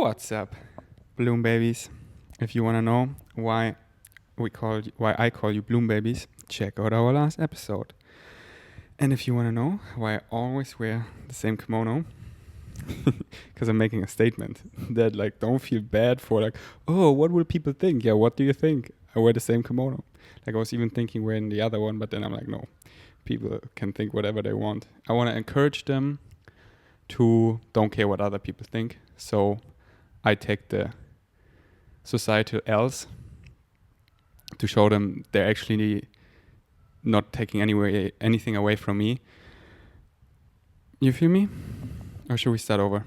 What's up, Bloom Babies? If you want to know why I call you Bloom Babies, check out our last episode. And if you want to know why I always wear the same kimono, because I'm making a statement that like don't feel bad for like, oh, what will people think? Yeah, what do you think? I wear the same kimono. Like I was even thinking wearing the other one, but then I'm like, no, people can think whatever they want. I want to encourage them to don't care what other people think. So I take the societal L's to show them they're actually not taking anything away from me. You feel me? Or should we start over?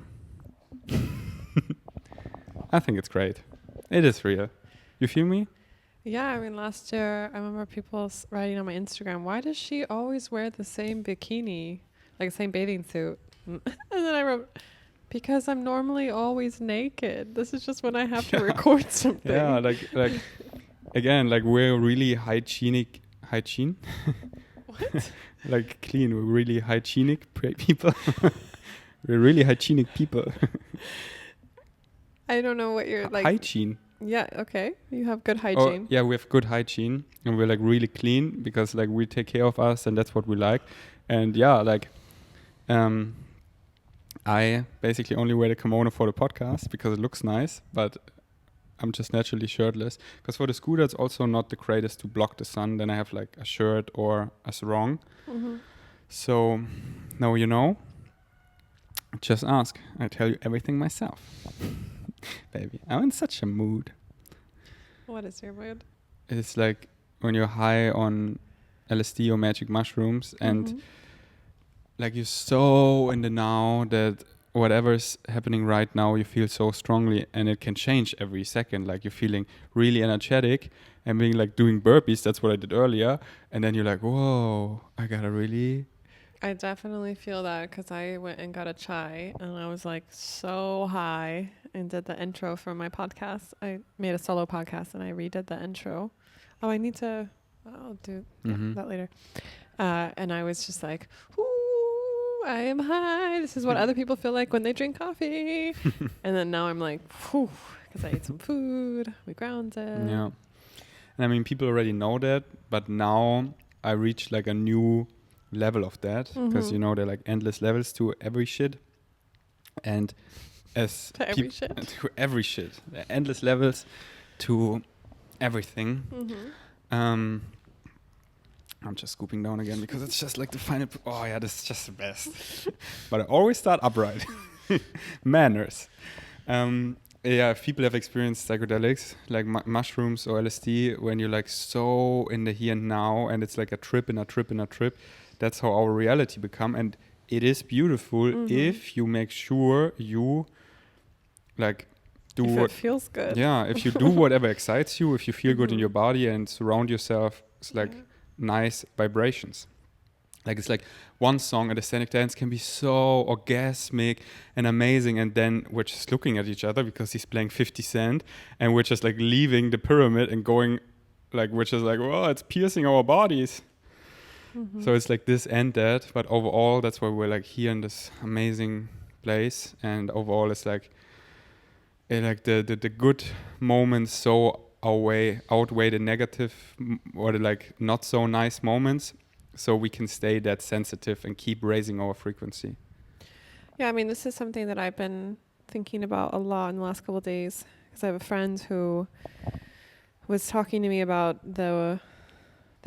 I think it's great. It is real. You feel me? Yeah, I mean, last year, I remember people writing on my Instagram, why does she always wear the same bikini, like the same bathing suit? And then I wrote, because I'm normally always naked. This is just when I have to record something. Yeah, like again, like we're really hygiene? What? Like clean, we're really hygienic people. We're really hygienic people. I don't know what you're like. Hygiene. Yeah, okay. You have good hygiene. Oh, yeah, we have good hygiene and we're like really clean because like we take care of us and that's what we like. And yeah, like I basically only wear the kimono for the podcast because it looks nice, but I'm just naturally shirtless. Because for the scooter, it's also not the greatest to block the sun. Then I have like a shirt or a sarong. Mm-hmm. So now you know. Just ask. I tell you everything myself. Baby, I'm in such a mood. What is your mood? It's like when you're high on LSD or magic mushrooms and like you're so in the now that whatever's happening right now, you feel so strongly and it can change every second. Like you're feeling really energetic and being like doing burpees. That's what I did earlier. And then you're like, whoa, I gotta really... I definitely feel that because I went and got a chai and I was like so high and did the intro for my podcast. I made a solo podcast and I redid the intro. Oh, I'll do that later. And I was just like, ooh, I am high. This is what other people feel like when they drink coffee. And then now I'm like, whew, because I ate some food. We grounded. Yeah. And I mean, people already know that, but now I reached like a new level of that because you know there are like endless levels to every shit, and as to every shit, there are endless levels to everything. I'm just scooping down again because it's just like the final. Oh yeah, this is just the best. But I always start upright. Manners. Yeah, if people have experienced psychedelics like mushrooms or LSD, when you're like so in the here and now, and it's like a trip in a trip in a trip. That's how our reality become, and it is beautiful if you make sure you like do if what it feels good. Yeah, if you do whatever excites you, if you feel good in your body and surround yourself, it's like nice vibrations. Like it's like one song at a scenic dance can be so orgasmic and amazing, and then we're just looking at each other because he's playing 50 Cent, and we're just like leaving the pyramid and going like we're just like, oh, it's piercing our bodies. So it's like this and that, but overall that's why we're like here in this amazing place, and overall it's like the good moments so outweigh the negative or the like not so nice moments, so we can stay that sensitive and keep raising our frequency. Yeah, I mean, this is something that I've been thinking about a lot in the last couple of days because I have a friend who was talking to me about the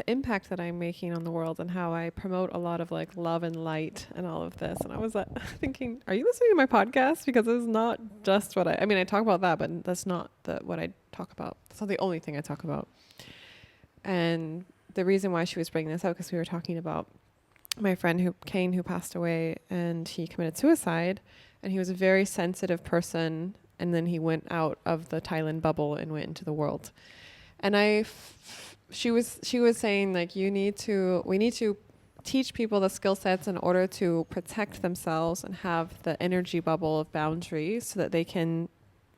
impact that I'm making on the world and how I promote a lot of like love and light and all of this. And I was thinking, are you listening to my podcast? Because it's not just what I talk about that, but that's not what I talk about. That's not the only thing I talk about. And the reason why she was bringing this up, because we were talking about my friend Kane, who passed away, and he committed suicide, and he was a very sensitive person. And then he went out of the Thailand bubble and went into the world. And she was saying like we need to teach people the skill sets in order to protect themselves and have the energy bubble of boundaries so that they can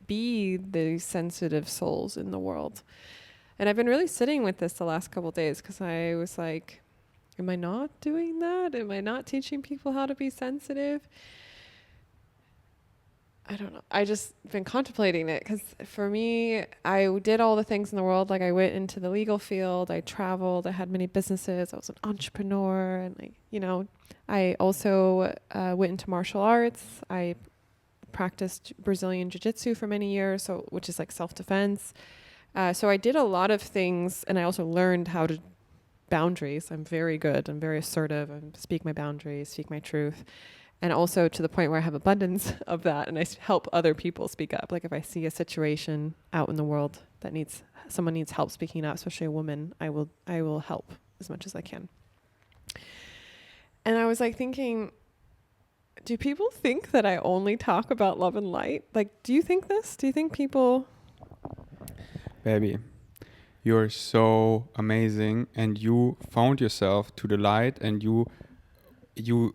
be the sensitive souls in the world. And I've been really sitting with this the last couple of days because I was like, am I not doing that? Am I not teaching people how to be sensitive? I don't know. I just been contemplating it because for me, I did all the things in the world. Like I went into the legal field, I traveled, I had many businesses, I was an entrepreneur, and I also went into martial arts. I practiced Brazilian jiu-jitsu for many years, which is like self-defense. So I did a lot of things, and I also learned how to boundaries. I'm very good. I'm very assertive. I speak my boundaries, speak my truth. And also to the point where I have abundance of that, and I help other people speak up. Like if I see a situation out in the world that someone needs help speaking up, especially a woman, I will help as much as I can. And I was like thinking, do people think that I only talk about love and light? Like, do you think this? Do you think people... Baby, you're so amazing, and you found yourself to the light, and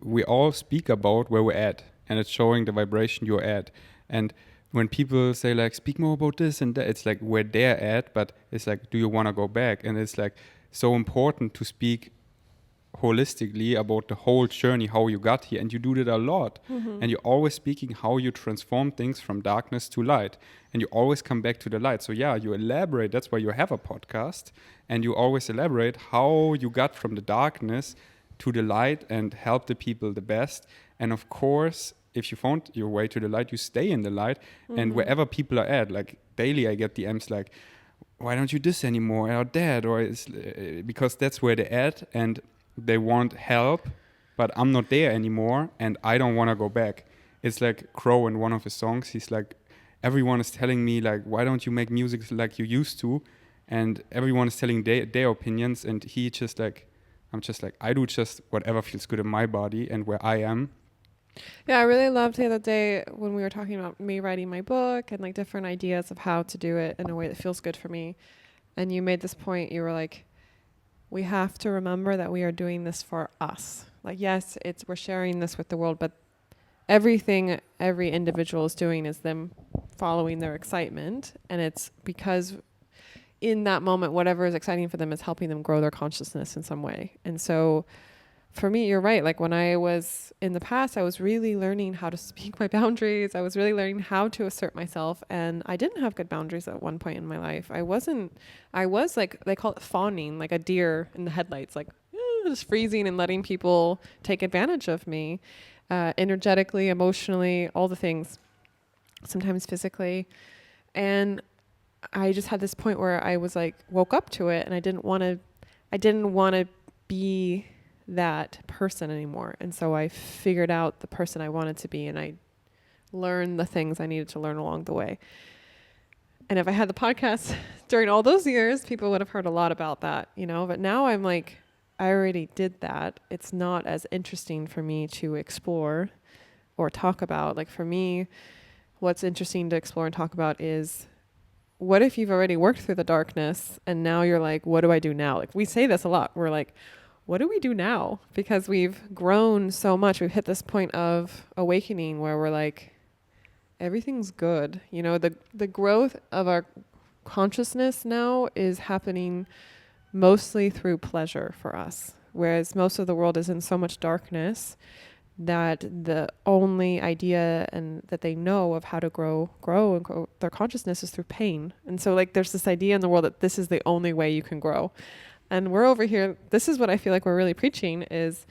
we all speak about where we're at, and it's showing the vibration you're at. And when people say like, speak more about this and that, it's like where they're at, but it's like, do you want to go back? And it's like so important to speak holistically about the whole journey, how you got here. And you do that a lot. Mm-hmm. And you're always speaking how you transform things from darkness to light. And you always come back to the light. So yeah, you elaborate. That's why you have a podcast. And you always elaborate how you got from the darkness to the light and help the people the best. And of course, if you found your way to the light, you stay in the light. Mm-hmm. And wherever people are at, like daily I get DMs like, why don't you this anymore, or that, or it's because that's where they're at, and they want help, but I'm not there anymore, and I don't want to go back. It's like Crow in one of his songs. He's like, everyone is telling me like, why don't you make music like you used to? And everyone is telling their opinions, and I'm just like, I do just whatever feels good in my body and where I am. Yeah, I really loved the other day when we were talking about me writing my book and like different ideas of how to do it in a way that feels good for me. And you made this point, you were like, we have to remember that we are doing this for us. Like, yes, we're sharing this with the world, but everything every individual is doing is them following their excitement. And it's because in that moment, whatever is exciting for them is helping them grow their consciousness in some way. And so for me, you're right. Like when I was in the past, I was really learning how to speak my boundaries. I was really learning how to assert myself. And I didn't have good boundaries at one point in my life. I was like, they call it fawning, like a deer in the headlights, like just freezing and letting people take advantage of me, energetically, emotionally, all the things, sometimes physically. And I just had this point where I was like, woke up to it, and I didn't want to be that person anymore. And so I figured out the person I wanted to be, and I learned the things I needed to learn along the way. And if I had the podcast during all those years, people would have heard a lot about that, but now I'm like, I already did that. It's not as interesting for me to explore or talk about. Like for me, what's interesting to explore and talk about is, what if you've already worked through the darkness and now you're like, what do I do now? Like we say this a lot. We're like, what do we do now? Because we've grown so much. We've hit this point of awakening where we're like, everything's good. The growth of our consciousness now is happening mostly through pleasure for us. Whereas most of the world is in so much darkness that the only idea and that they know of how to grow their consciousness is through pain. And so like there's this idea in the world that this is the only way you can grow. And we're over here, this is what I feel like we're really preaching is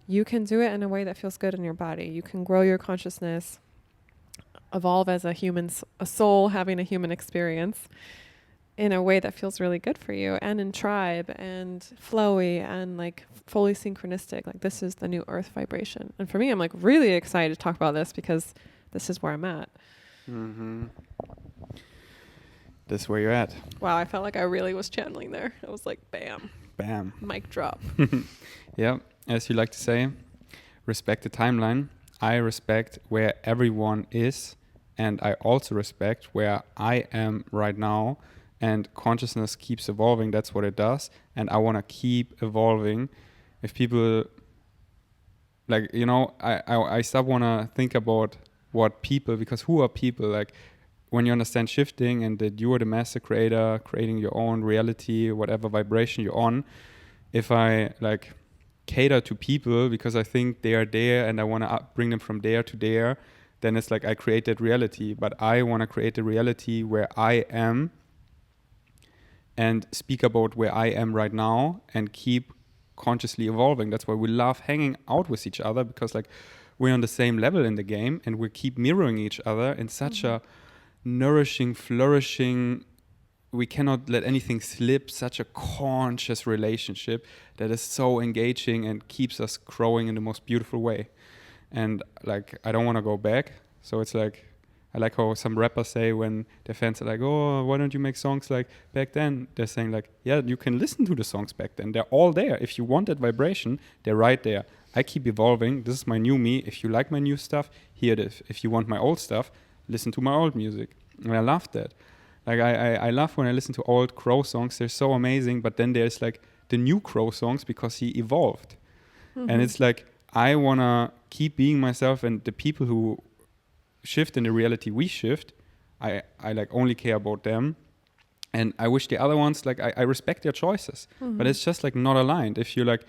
you can do it in a way that feels good in your body. You can grow your consciousness, evolve as a soul having a human experience in a way that feels really good for you, and in tribe and flowy and like fully synchronistic. Like this is the new earth vibration. And for me, I'm like really excited to talk about this because this is where I'm at. Mm-hmm. That's where you're at. Wow, I felt like I really was channeling there. I was like, bam. Bam. Mic drop. Yeah, as you like to say, respect the timeline. I respect where everyone is, and I also respect where I am right now. And consciousness keeps evolving. That's what it does. And I want to keep evolving. If people, like, I stop want to think about what people, because who are people? Like, when you understand shifting and that you are the master creator, creating your own reality, whatever vibration you're on, if I like cater to people because I think they are there and I want to bring them from there to there, then it's like I created reality. But I want to create a reality where I am and speak about where I am right now and keep consciously evolving. That's why we love hanging out with each other, because like we're on the same level in the game and we keep mirroring each other in such a nourishing, flourishing, we cannot let anything slip, such a conscious relationship that is so engaging and keeps us growing in the most beautiful way. And like, I don't want to go back. So it's like, I like how some rappers say when their fans are like, oh, why don't you make songs like back then? They're saying like, yeah, you can listen to the songs back then. They're all there. If you want that vibration, they're right there. I keep evolving. This is my new me. If you like my new stuff, hear this. If you want my old stuff, listen to my old music. And I love that. Like I love when I listen to old Crow songs. They're so amazing. But then there's like the new Crow songs because he evolved. And it's like, I want to keep being myself, and the people who shift in the reality we shift, I like only care about them. And I wish the other ones, like I respect their choices, but it's just like not aligned. If you like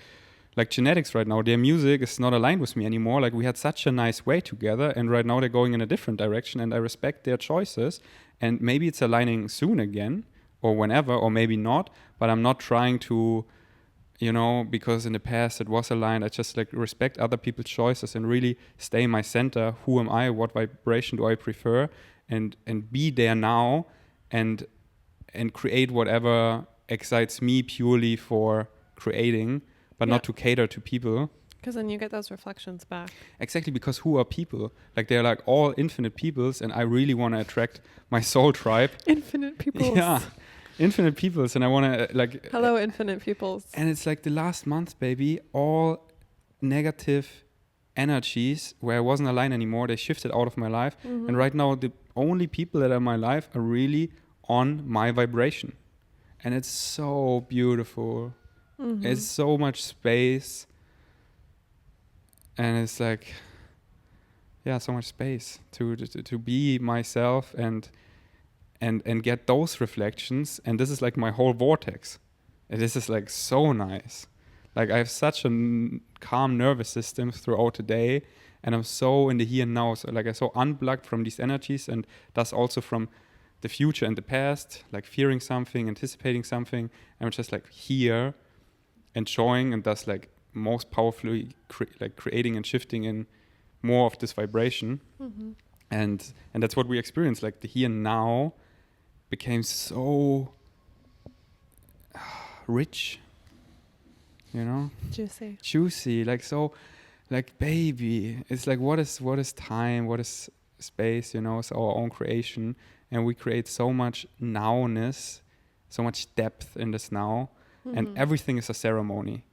Genetics right now, their music is not aligned with me anymore. Like we had such a nice way together, and right now they're going in a different direction, and I respect their choices. And maybe it's aligning soon again, or whenever, or maybe not, but I'm not trying to, you know, because in the past it was aligned. I just like respect other people's choices and really stay in my center. Who am I? What vibration do I prefer? And be there now, and create whatever excites me purely for creating, but not to cater to people. Because then you get those reflections back. Exactly, because who are people? Like they're like all infinite peoples, and I really want to attract my soul tribe. Infinite peoples. Yeah. Infinite peoples, and I want to like... Hello, infinite peoples. And it's like the last month, baby, all negative energies where I wasn't aligned anymore, they shifted out of my life. And right now, the only people that are in my life are really on my vibration. And it's so beautiful. It's so much space. And it's like, yeah, so much space to be myself and get those reflections. And this is like my whole vortex. And this is like so nice. Like I have such a calm nervous system throughout the day, and I'm so in the here and now. So like I'm so unplugged from these energies, and thus also from the future and the past, like fearing something, anticipating something. I'm just like here, enjoying, and thus like most powerfully creating and shifting in more of this vibration. And that's what we experience. Like the here and now became so rich, you know, juicy, like so, like baby. It's like what is time, what is space, you know? It's our own creation, and we create so much nowness, so much depth in this now, and everything is a ceremony.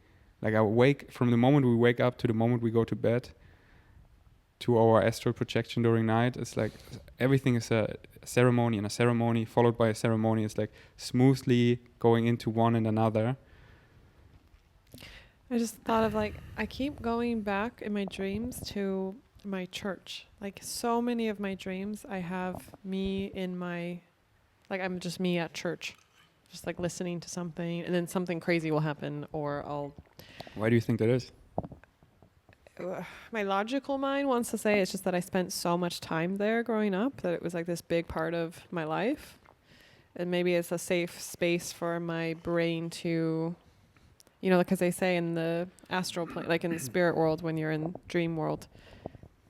Like from the moment we wake up to the moment we go to bed, to our astral projection during night, it's like everything is a ceremony, and a ceremony followed by a ceremony. It's like smoothly going into one and another. I just thought of like, I keep going back in my dreams to my church. Like so many of my dreams, I have me in my, like I'm just me at church, just like listening to something, and then something crazy will happen, or I'll... Why do you think that is? My logical mind wants to say it's just that I spent so much time there growing up that it was like this big part of my life. And maybe it's a safe space for my brain to, you know, because they say in the astral plane, like in the spirit world, when you're in dream world,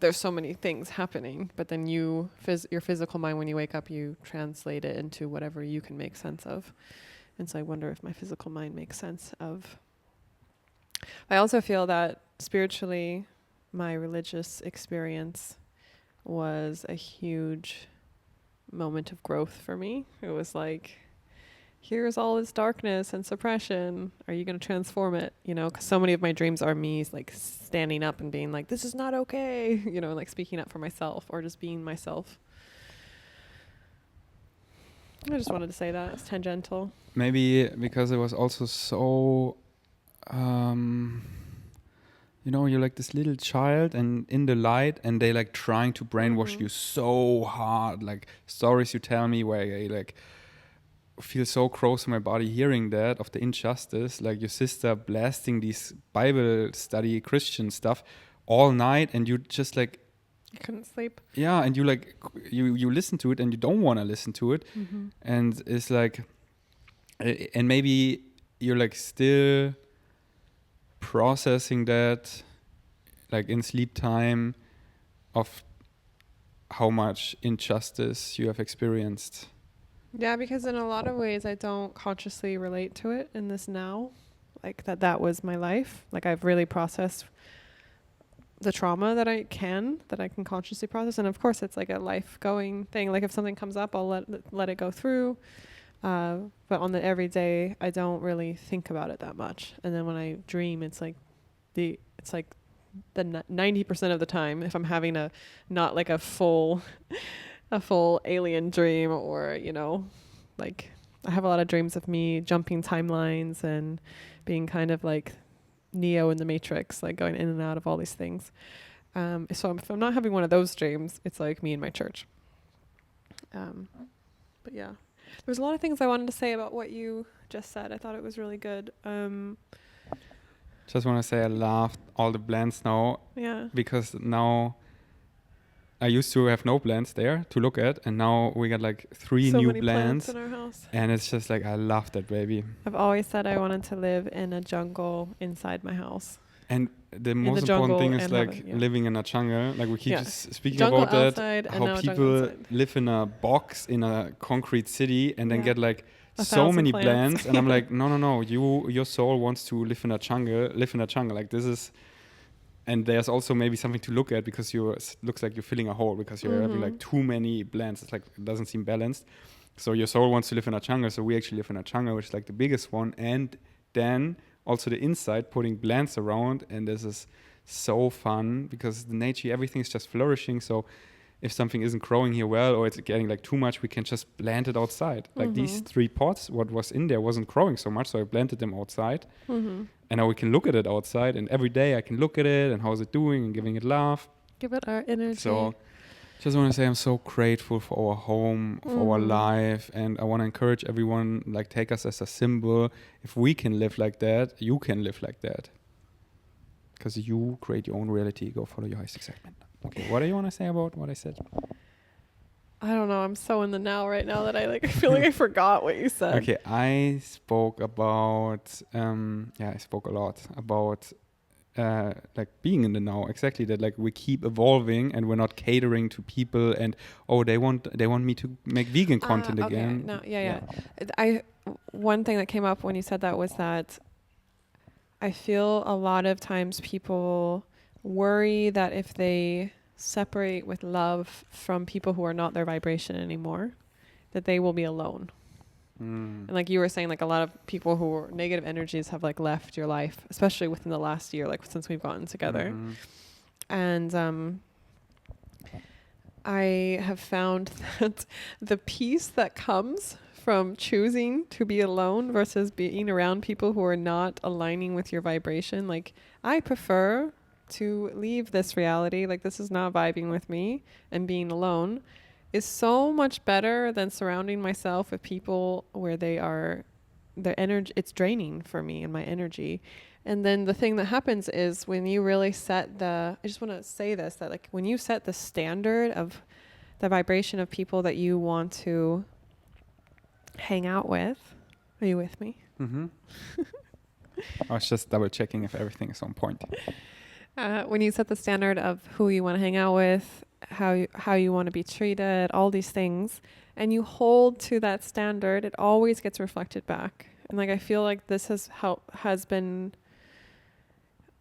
there's so many things happening, but then your physical mind, when you wake up, you translate it into whatever you can make sense of. And so I wonder if my physical mind makes sense of... I also feel that spiritually, my religious experience was a huge moment of growth for me. It was like, here's all this darkness and suppression. Are you going to transform it? You know, because so many of my dreams are me like standing up and being like, this is not okay. You know, like speaking up for myself or just being myself. I just wanted to say that. It's tangential. Maybe because it was also so... you know, you're like this little child and in the light, and they like trying to brainwash you so hard. Like stories you tell me where I like feel so close to my body hearing that of the injustice, like your sister blasting these Bible study Christian stuff all night, and you just like I couldn't sleep. Yeah, and you like you listen to it and you don't want to listen to it, and it's like, and maybe you're like still processing that, like in sleep time, of how much injustice you have experienced. Yeah, because in a lot of ways I don't consciously relate to it in this now. Like that was my life. Like I've really processed the trauma that I can consciously process. And of course it's like a life going thing. Like if something comes up, I'll let it go through. But on the everyday, I don't really think about it that much. And then when I dream, it's like the 90% of the time, if I'm having not like a full alien dream, or, you know, like I have a lot of dreams of me jumping timelines and being kind of like Neo in the Matrix, like going in and out of all these things. So if I'm not having one of those dreams, it's like me in my church. But yeah, there's a lot of things I wanted to say about what you just said. I thought it was really good. Just want to say I loved all the blends now. Yeah. Because now I used to have no blends there to look at, and now we got like 3 so new many plants blends in our house. And it's just like, I love that, baby. I've always said I wanted to live in a jungle inside my house. And the most important thing is like living in a jungle. Like we keep just speaking jungle about that, how people live in a box in a concrete city and then get like so many plants. And I'm like, no, your soul wants to live in a jungle. Like this is, and there's also maybe something to look at, because looks like you're filling a hole because you're having like too many plants. It's like, it doesn't seem balanced. So your soul wants to live in a jungle. So we actually live in a jungle, which is like the biggest one. And then also the inside, putting plants around, and this is so fun because the nature, everything is just flourishing. So if something isn't growing here well, or it's getting like too much, we can just plant it outside. Like these 3 pots, what was in there wasn't growing so much, so I planted them outside. And now we can look at it outside, and every day I can look at it and how's it doing and giving it love. Give it our energy. So just want to say I'm so grateful for our home, for our life, and I want to encourage everyone, like, take us as a symbol. If we can live like that, you can live like that. Because you create your own reality. Go follow your highest excitement. Okay, what do you want to say about what I said? I don't know. I'm so in the now right now that I feel like I forgot what you said. Okay, I spoke about, I spoke a lot about like being in the now. Exactly that. Like we keep evolving and we're not catering to people and they want me to make vegan content again. No, one thing that came up when you said that was that I feel a lot of times people worry that if they separate with love from people who are not their vibration anymore, that they will be alone. And like you were saying, like a lot of people who are negative energies have like left your life, especially within the last year, like since we've gotten together. And I have found that the peace that comes from choosing to be alone versus being around people who are not aligning with your vibration, like I prefer to leave this reality, like this is not vibing with me, and being alone is so much better than surrounding myself with people where their energy, it's draining for me and my energy. And then the thing that happens is when you really I just want to say this, that like when you set the standard of the vibration of people that you want to hang out with, are you with me? I was just double checking if everything is on point. When you set the standard of who you want to hang out with, how you want to be treated, all these things, and you hold to that standard, it always gets reflected back. And like I feel like this has been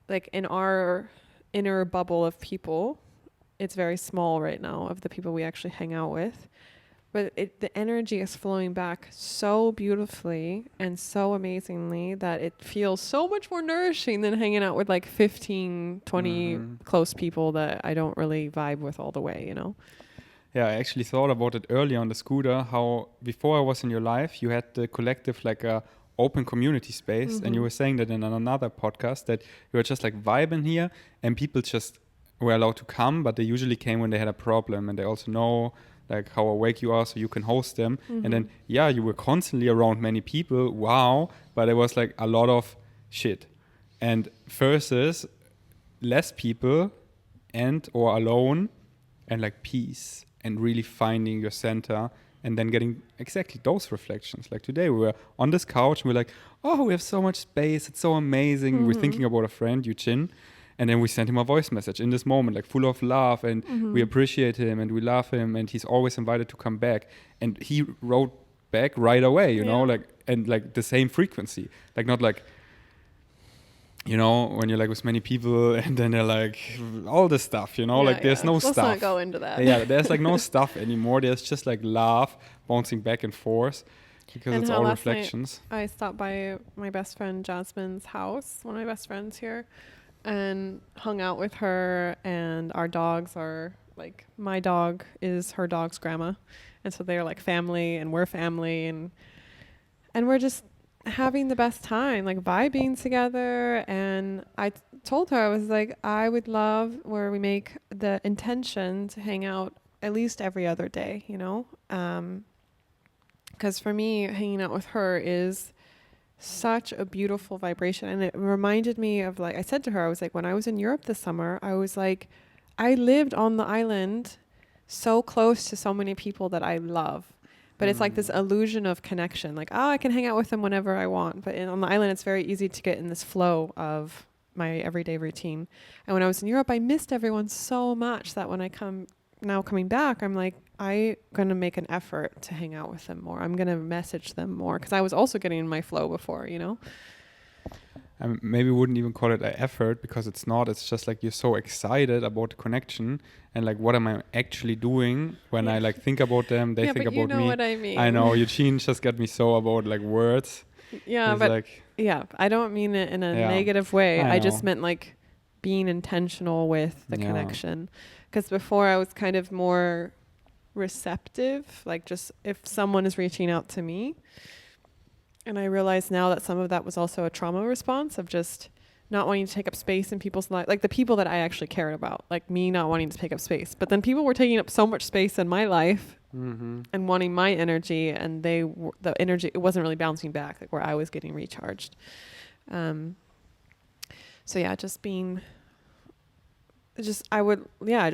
like in our inner bubble of people, it's very small right now of the people we actually hang out with. But the energy is flowing back so beautifully and so amazingly that it feels so much more nourishing than hanging out with like 15, 20 close people that I don't really vibe with all the way, you know? Yeah, I actually thought about it earlier on the scooter, how before I was in your life, you had the collective like a open community space. And you were saying that in another podcast that you were just like vibing here and people just were allowed to come, but they usually came when they had a problem and they also know like how awake you are, so you can host them. And then, you were constantly around many people. Wow. But it was like a lot of shit. And versus less people or alone, and like peace and really finding your center and then getting exactly those reflections. Like today we were on this couch and we're like, oh, we have so much space. It's so amazing. We're thinking about a friend, Yuchin. And then we sent him a voice message in this moment, like full of love, and we appreciate him and we love him, and he's always invited to come back. And he wrote back right away, you know, like, and like the same frequency, like not like, you know, when you're like with many people and then they're like all this stuff, you know, like there's no stuff. Let's not go into that. Yeah, there's like no stuff anymore. There's just like love bouncing back and forth because And it's all reflections. I stopped by my best friend Jasmine's house, one of my best friends here, and hung out with her, and our dogs are like, my dog is her dog's grandma, and so they're like family and we're family, and we're just having the best time, like vibing together. And I told her, I was like, I would love where we make the intention to hang out at least every other day, you know, because for me hanging out with her is such a beautiful vibration. And it reminded me of, like I said to her, I was like, when I was in Europe this summer, I was like, I lived on the island so close to so many people that I love, but it's like this illusion of connection, like, oh, I can hang out with them whenever I want. But on the island, it's very easy to get in this flow of my everyday routine. And when I was in Europe, I missed everyone so much that when I coming back, I'm like, I'm going to make an effort to hang out with them more. I'm going to message them more, because I was also getting in my flow before, you know? I maybe wouldn't even call it an effort, because it's not. It's just like you're so excited about the connection and like, what am I actually doing when I like think about them? They think about me. Yeah, but you know what I mean. I know. Eugene just got me so about like words. Yeah, He's but like, I don't mean it in a negative way. I just know. meant like being intentional with the connection. Because before I was kind of more receptive, like just if someone is reaching out to me. And I realize now that some of that was also a trauma response of just not wanting to take up space in people's lives, like the people that I actually cared about, like me not wanting to take up space. But then people were taking up so much space in my life and wanting my energy, and the energy, it wasn't really bouncing back, like where I was getting recharged. So yeah, just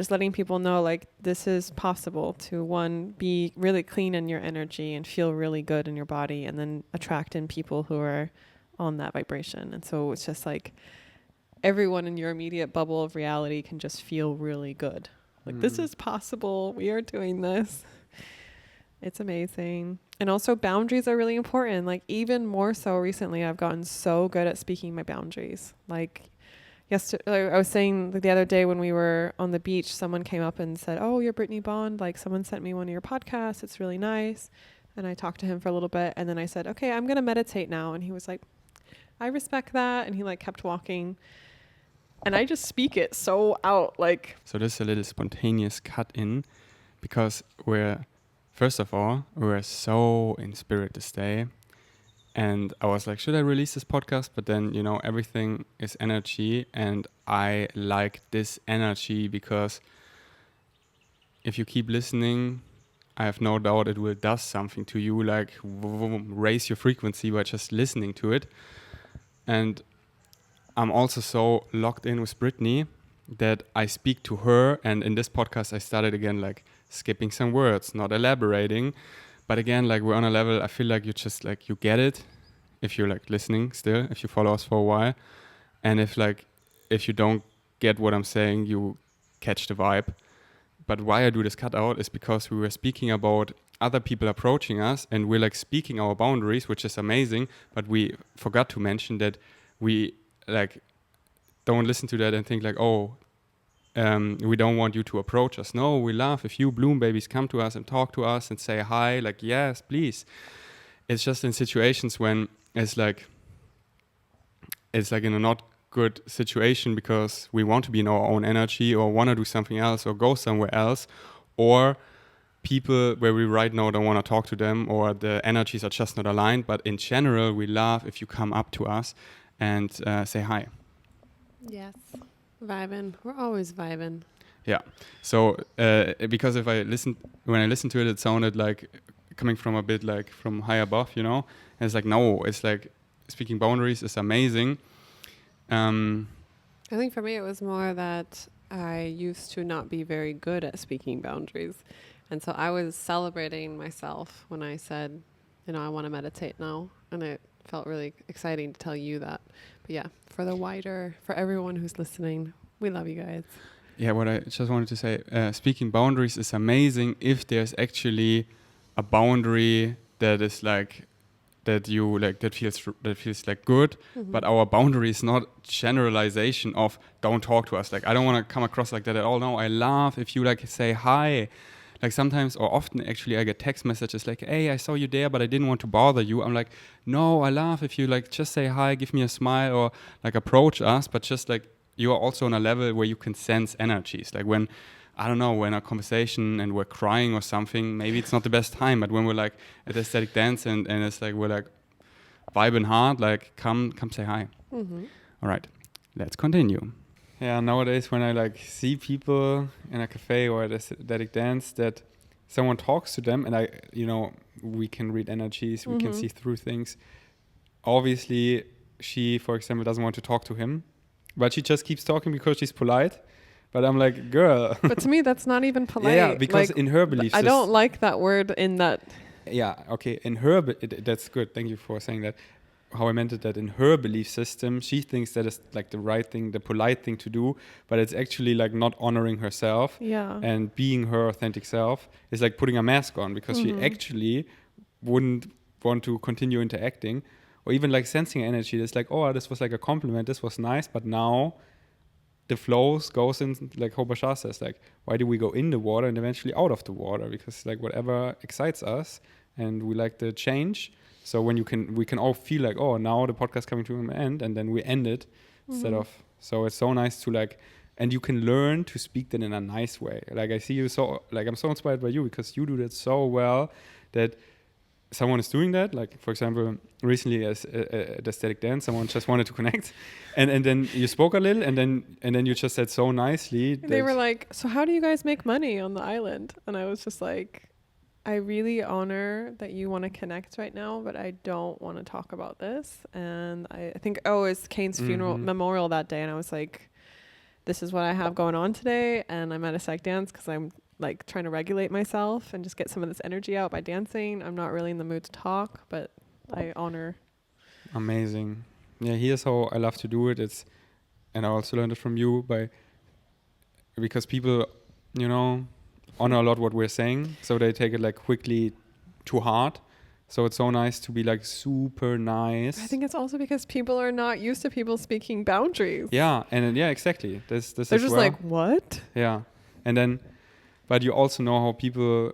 letting people know, like, this is possible to, one, be really clean in your energy and feel really good in your body, and then attract in people who are on that vibration. And so it's just like everyone in your immediate bubble of reality can just feel really good. Like, this is possible. We are doing this. It's amazing. And also boundaries are really important. Like, even more so recently, I've gotten so good at speaking my boundaries. Like, yesterday, I was saying the other day when we were on the beach, someone came up and said, oh, you're Brittany Bond. Like, someone sent me one of your podcasts. It's really nice. And I talked to him for a little bit. And then I said, okay, I'm going to meditate now. And he was like, I respect that. And he like kept walking. And I just speak it so out, like. So this is a little spontaneous cut in, because first of all, we're so in spirit this day. And I was like, should I release this podcast? But then, you know, everything is energy. And I like this energy, because if you keep listening, I have no doubt it will do something to you, like raise your frequency by just listening to it. And I'm also so locked in with Brittany that I speak to her. And in this podcast, I started again, like skipping some words, not elaborating. But again, like we're on a level, I feel like you just like, you get it if you're like listening still, if you follow us for a while. And if you don't get what I'm saying, you catch the vibe. But why I do this cutout is because we were speaking about other people approaching us, and we're like speaking our boundaries, which is amazing. But we forgot to mention that we like don't listen to that and think like, oh, we don't want you to approach us. No, we love if you bloom babies come to us and talk to us and say hi, like, yes, please. It's just in situations when it's like in a not good situation, because we want to be in our own energy or want to do something else or go somewhere else, or people where we right now don't want to talk to them, or the energies are just not aligned. But in general, we love if you come up to us and say hi. Yes. Vibing. We're always vibing. Yeah. So because when I listened to it, it sounded like coming from a bit like from high above, you know. And it's like, no, it's like speaking boundaries is amazing. I think for me it was more that I used to not be very good at speaking boundaries. And so I was celebrating myself when I said, I want to meditate now. And it felt really exciting to tell you that. But yeah, for everyone who's listening, we love you guys. Yeah, what I just wanted to say, speaking boundaries is amazing if there's actually a boundary that is like, that you like, that feels like good, but our boundary is not generalization of don't talk to us. Like, I don't want to come across like that at all. No, I love if you like say hi. Like sometimes or often actually I get text messages like, hey, I saw you there, but I didn't want to bother you. I'm like, no, I love if you like just say hi, give me a smile or like approach us, but just like you are also on a level where you can sense energies. Like when, I don't know, when a conversation and we're crying or something, maybe it's not the best time, but when we're like at aesthetic dance and it's like we're like vibing hard, like come say hi. Mm-hmm. All right, let's continue. Yeah, nowadays when I like see people in a cafe or at aesthetic dance that someone talks to them and we can read energies, we can see through things. Obviously, she, for example, doesn't want to talk to him, but she just keeps talking because she's polite. But I'm like, girl. But to me, that's not even polite. Yeah, because in her beliefs, I don't like that word in that. Yeah, okay. In her, that's good. Thank you for saying that. How I meant it, that in her belief system, she thinks that is like the right thing, the polite thing to do, but it's actually like not honoring herself. Yeah. And being her authentic self is like putting a mask on because she actually wouldn't want to continue interacting or even like sensing energy. It's like, oh, this was like a compliment, this was nice, but now the flows goes in, like Hobashar says, like, why do we go in the water and eventually out of the water? Because like whatever excites us and we like the change. So when we can all feel like, oh, now the podcast coming to an end, and then we end it instead of. So it's so nice to like, and you can learn to speak that in a nice way. Like I see you so, like I'm so inspired by you because you do that so well that someone is doing that. Like for example, recently as at aesthetic dance, someone just wanted to connect, and then you spoke a little, and then you just said so nicely. They were like, "So how do you guys make money on the island?" And I was just like, I really honor that you want to connect right now, but I don't want to talk about this. And I think, it's Kane's funeral memorial that day. And I was like, this is what I have going on today. And I'm at a psych dance because I'm like trying to regulate myself and just get some of this energy out by dancing. I'm not really in the mood to talk, but I honor. Amazing. Yeah, here's how I love to do it. And I also learned it from you because people, honor a lot what we're saying, so they take it like quickly too hard. So it's so nice to be like super nice. I think it's also because people are not used to people speaking boundaries. Yeah, and yeah, exactly. This They're just like, what? Yeah, and then, but you also know how people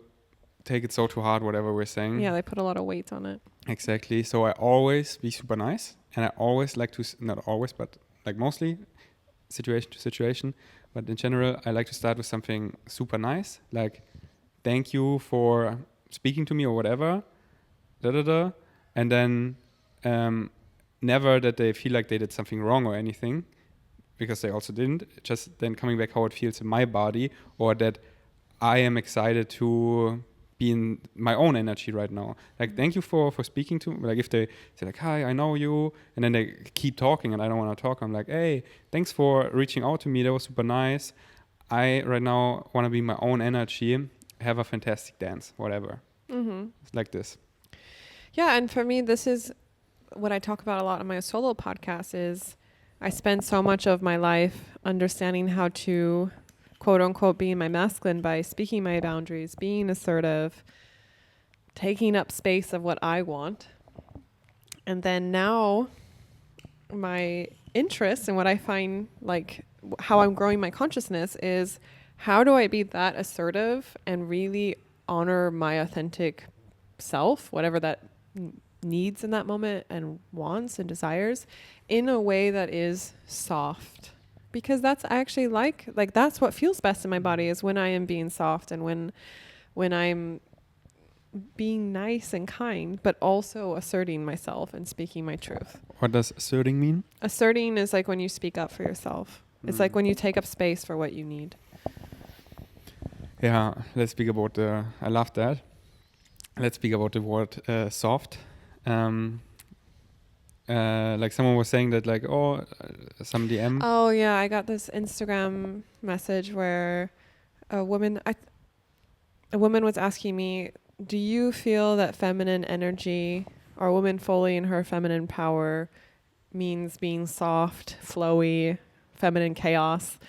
take it so too hard, whatever we're saying. Yeah, they put a lot of weight on it. Exactly. So I always be super nice, and I always like to, not always, but like mostly situation to situation. But in general, I like to start with something super nice, like thank you for speaking to me or whatever, and then never that they feel like they did something wrong or anything, because they also didn't. Just then coming back how it feels in my body, or that I am excited to be in my own energy right now. Like, thank you for speaking to me. Like, if they say like, hi, I know you, and then they keep talking and I don't want to talk, I'm like, hey, thanks for reaching out to me. That was super nice. I right now want to be in my own energy. Have a fantastic dance, whatever. It's like this. Yeah, and for me, this is what I talk about a lot on my solo podcast is I spend so much of my life understanding how to quote unquote be in my masculine by speaking my boundaries, being assertive, taking up space of what I want. And then now my interest and what I find like how I'm growing my consciousness is how do I be that assertive and really honor my authentic self, whatever that needs in that moment and wants and desires, in a way that is soft. Because that's actually like that's what feels best in my body is when I am being soft and when I'm being nice and kind, but also asserting myself and speaking my truth. What does asserting mean? Asserting is like when you speak up for yourself. It's like when you take up space for what you need. Yeah, let's speak about I love that. Let's speak about the word soft. like someone was saying that like, some DM. Oh yeah, I got this Instagram message where a woman was asking me, do you feel that feminine energy or a woman fully in her feminine power means being soft, flowy, feminine chaos?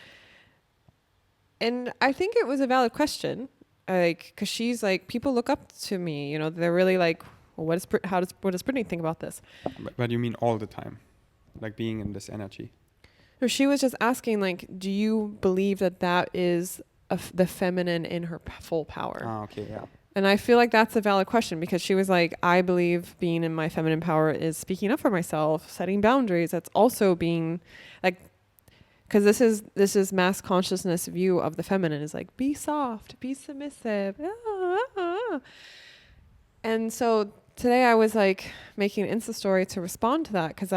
And I think it was a valid question, like, because she's like, people look up to me, you know, they're really like, well, what does Brittany think about this? But you mean all the time, like being in this energy? So she was just asking, like, do you believe that that is the feminine in her full power? Ah, okay, yeah. And I feel like that's a valid question, because she was like, I believe being in my feminine power is speaking up for myself, setting boundaries. That's also being like, because this is mass consciousness view of the feminine is like, be soft, be submissive. And so today I was like making an Insta story to respond to that, because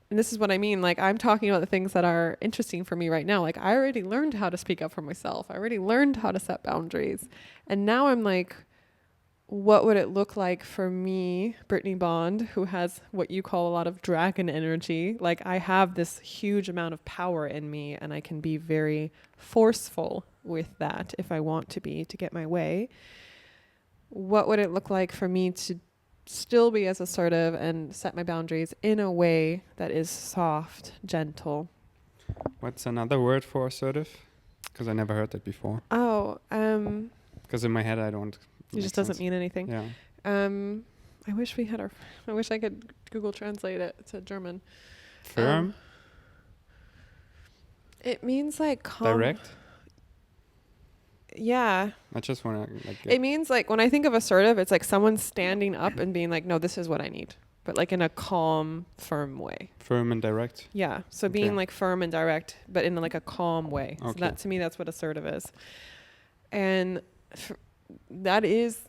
and this is what I mean, like, I'm talking about the things that are interesting for me right now. Like, I already learned how to speak up for myself. I already learned how to set boundaries. And now I'm like, what would it look like for me, Brittany Bond, who has what you call a lot of dragon energy? Like, I have this huge amount of power in me, and I can be very forceful with that if I want to be, to get my way. What would it look like for me to still be as assertive and set my boundaries in a way that is soft, gentle? What's another word for assertive? Because I never heard that before. Oh, Because in my head I don't. it just doesn't mean anything. Yeah. I wish I could Google Translate it to German. Firm. It means like Direct. Yeah. I just want to like. It means like, when I think of assertive, it's like someone standing up and being like, no, this is what I need, but like in a calm, firm way. Firm and direct. Yeah. So being like firm and direct, but in like a calm way. Okay. So that, to me, that's what assertive is. And that is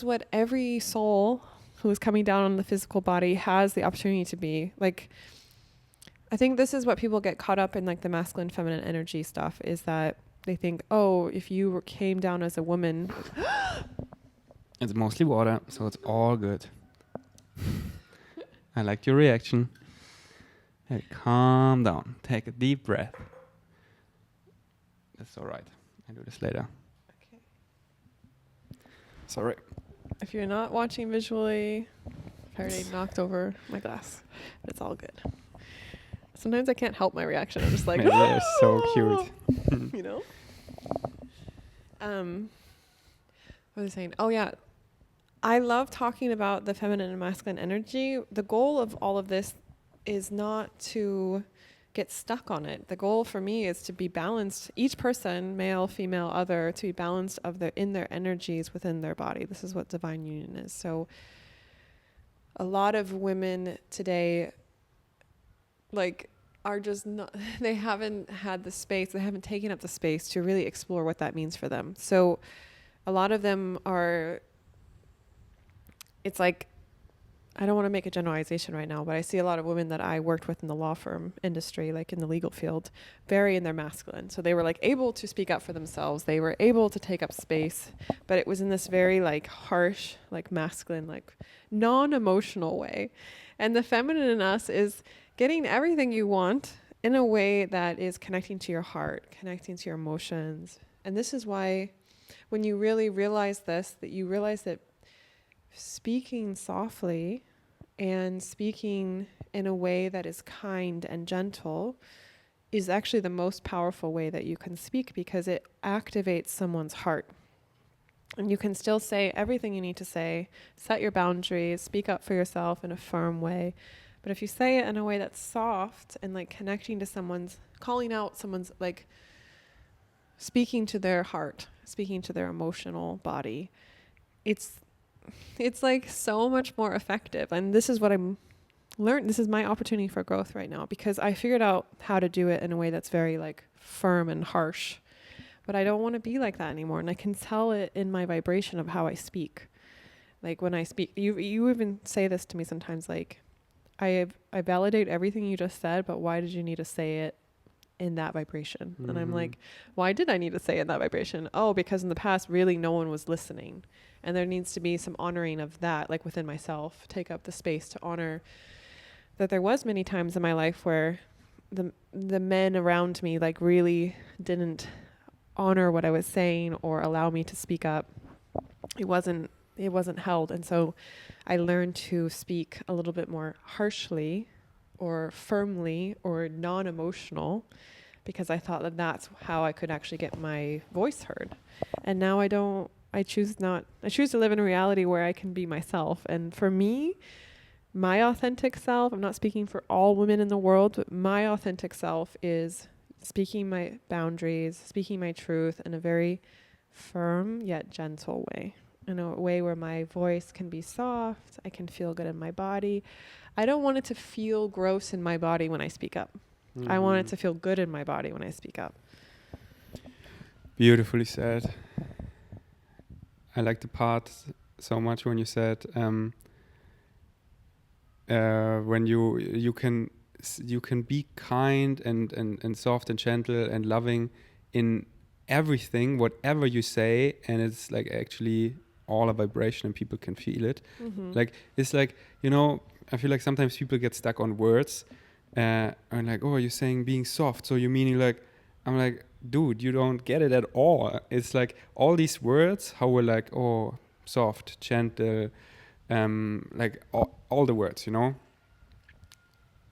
what every soul who is coming down on the physical body has the opportunity to be. Like, I think this is what people get caught up in, like the masculine, feminine energy stuff, is that they think, oh, if you came down as a woman. It's mostly water, so it's all good. I liked your reaction. Hey, calm down. Take a deep breath. That's all right. I do this later. Okay. Sorry. If you're not watching visually, Ferdi knocked over my glass. But it's all good. Sometimes I can't help my reaction. I'm just like, they're so cute. You know? What was I saying? Oh, yeah. I love talking about the feminine and masculine energy. The goal of all of this is not to get stuck on it. The goal for me is to be balanced. Each person, male, female, other, to be balanced in their energies within their body. This is what divine union is. So a lot of women today, like, are just not, they haven't had the space, they haven't taken up the space to really explore what that means for them. So a lot of them are, it's like, I don't want to make a generalization right now, but I see a lot of women that I worked with in the law firm industry, like in the legal field, very in their masculine. So they were like able to speak up for themselves. They were able to take up space, but it was in this very like harsh, like masculine, like non-emotional way. And the feminine in us is getting everything you want in a way that is connecting to your heart, connecting to your emotions. And this is why when you really realize this, that you realize that speaking softly and speaking in a way that is kind and gentle is actually the most powerful way that you can speak, because it activates someone's heart. And you can still say everything you need to say, set your boundaries, speak up for yourself in a firm way. But if you say it in a way that's soft and like connecting to someone's, calling out someone's, like speaking to their heart, speaking to their emotional body, it's like so much more effective. And this is what I'm learned. This is my opportunity for growth right now, because I figured out how to do it in a way that's very like firm and harsh, but I don't want to be like that anymore. And I can tell it in my vibration of how I speak. Like when I speak, you even say this to me sometimes, like, I validate everything you just said, but why did you need to say it in that vibration. Mm-hmm. And I'm like, why did I need to say in that vibration? Oh, because in the past, really no one was listening. And there needs to be some honoring of that, like within myself, take up the space to honor that there was many times in my life where the men around me like really didn't honor what I was saying or allow me to speak up. It wasn't held. And so I learned to speak a little bit more harshly or firmly or non-emotional, because I thought that that's how I could actually get my voice heard. And now I choose to live in a reality where I can be myself. And for me, my authentic self, I'm not speaking for all women in the world, but my authentic self is speaking my boundaries, speaking my truth in a very firm yet gentle way, in a way where my voice can be soft, I can feel good in my body. I don't want it to feel gross in my body when I speak up. Mm-hmm. I want it to feel good in my body when I speak up. Beautifully said. I like the part so much when you said when you can be kind and soft and gentle and loving in everything, whatever you say, and it's like actually all a vibration and people can feel it. Mm-hmm. Like it's like, I feel like sometimes people get stuck on words and like, oh, you're saying being soft, so you meaning like, I'm like, dude, you don't get it at all. It's like all these words, how we're like, oh, soft, gentle, like all the words,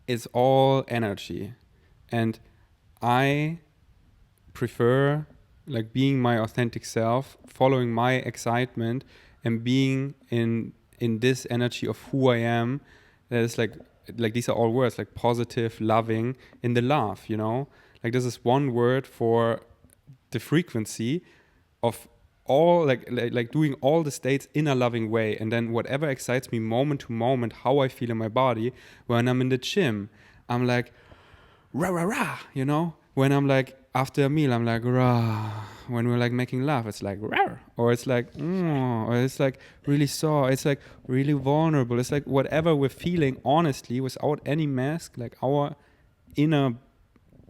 it's all energy. And I prefer like being my authentic self, following my excitement and being in this energy of who I am. That is like these are all words, like positive, loving, in the love, like this is one word for the frequency of all like doing all the states in a loving way. And then whatever excites me moment to moment, how I feel in my body. When I'm in the gym, I'm like rah rah rah, when I'm like after a meal, I'm like rah. When we're like making love, it's like rah. Or it's like or it's like really sore, it's like really vulnerable, it's like whatever we're feeling honestly without any mask, like our inner,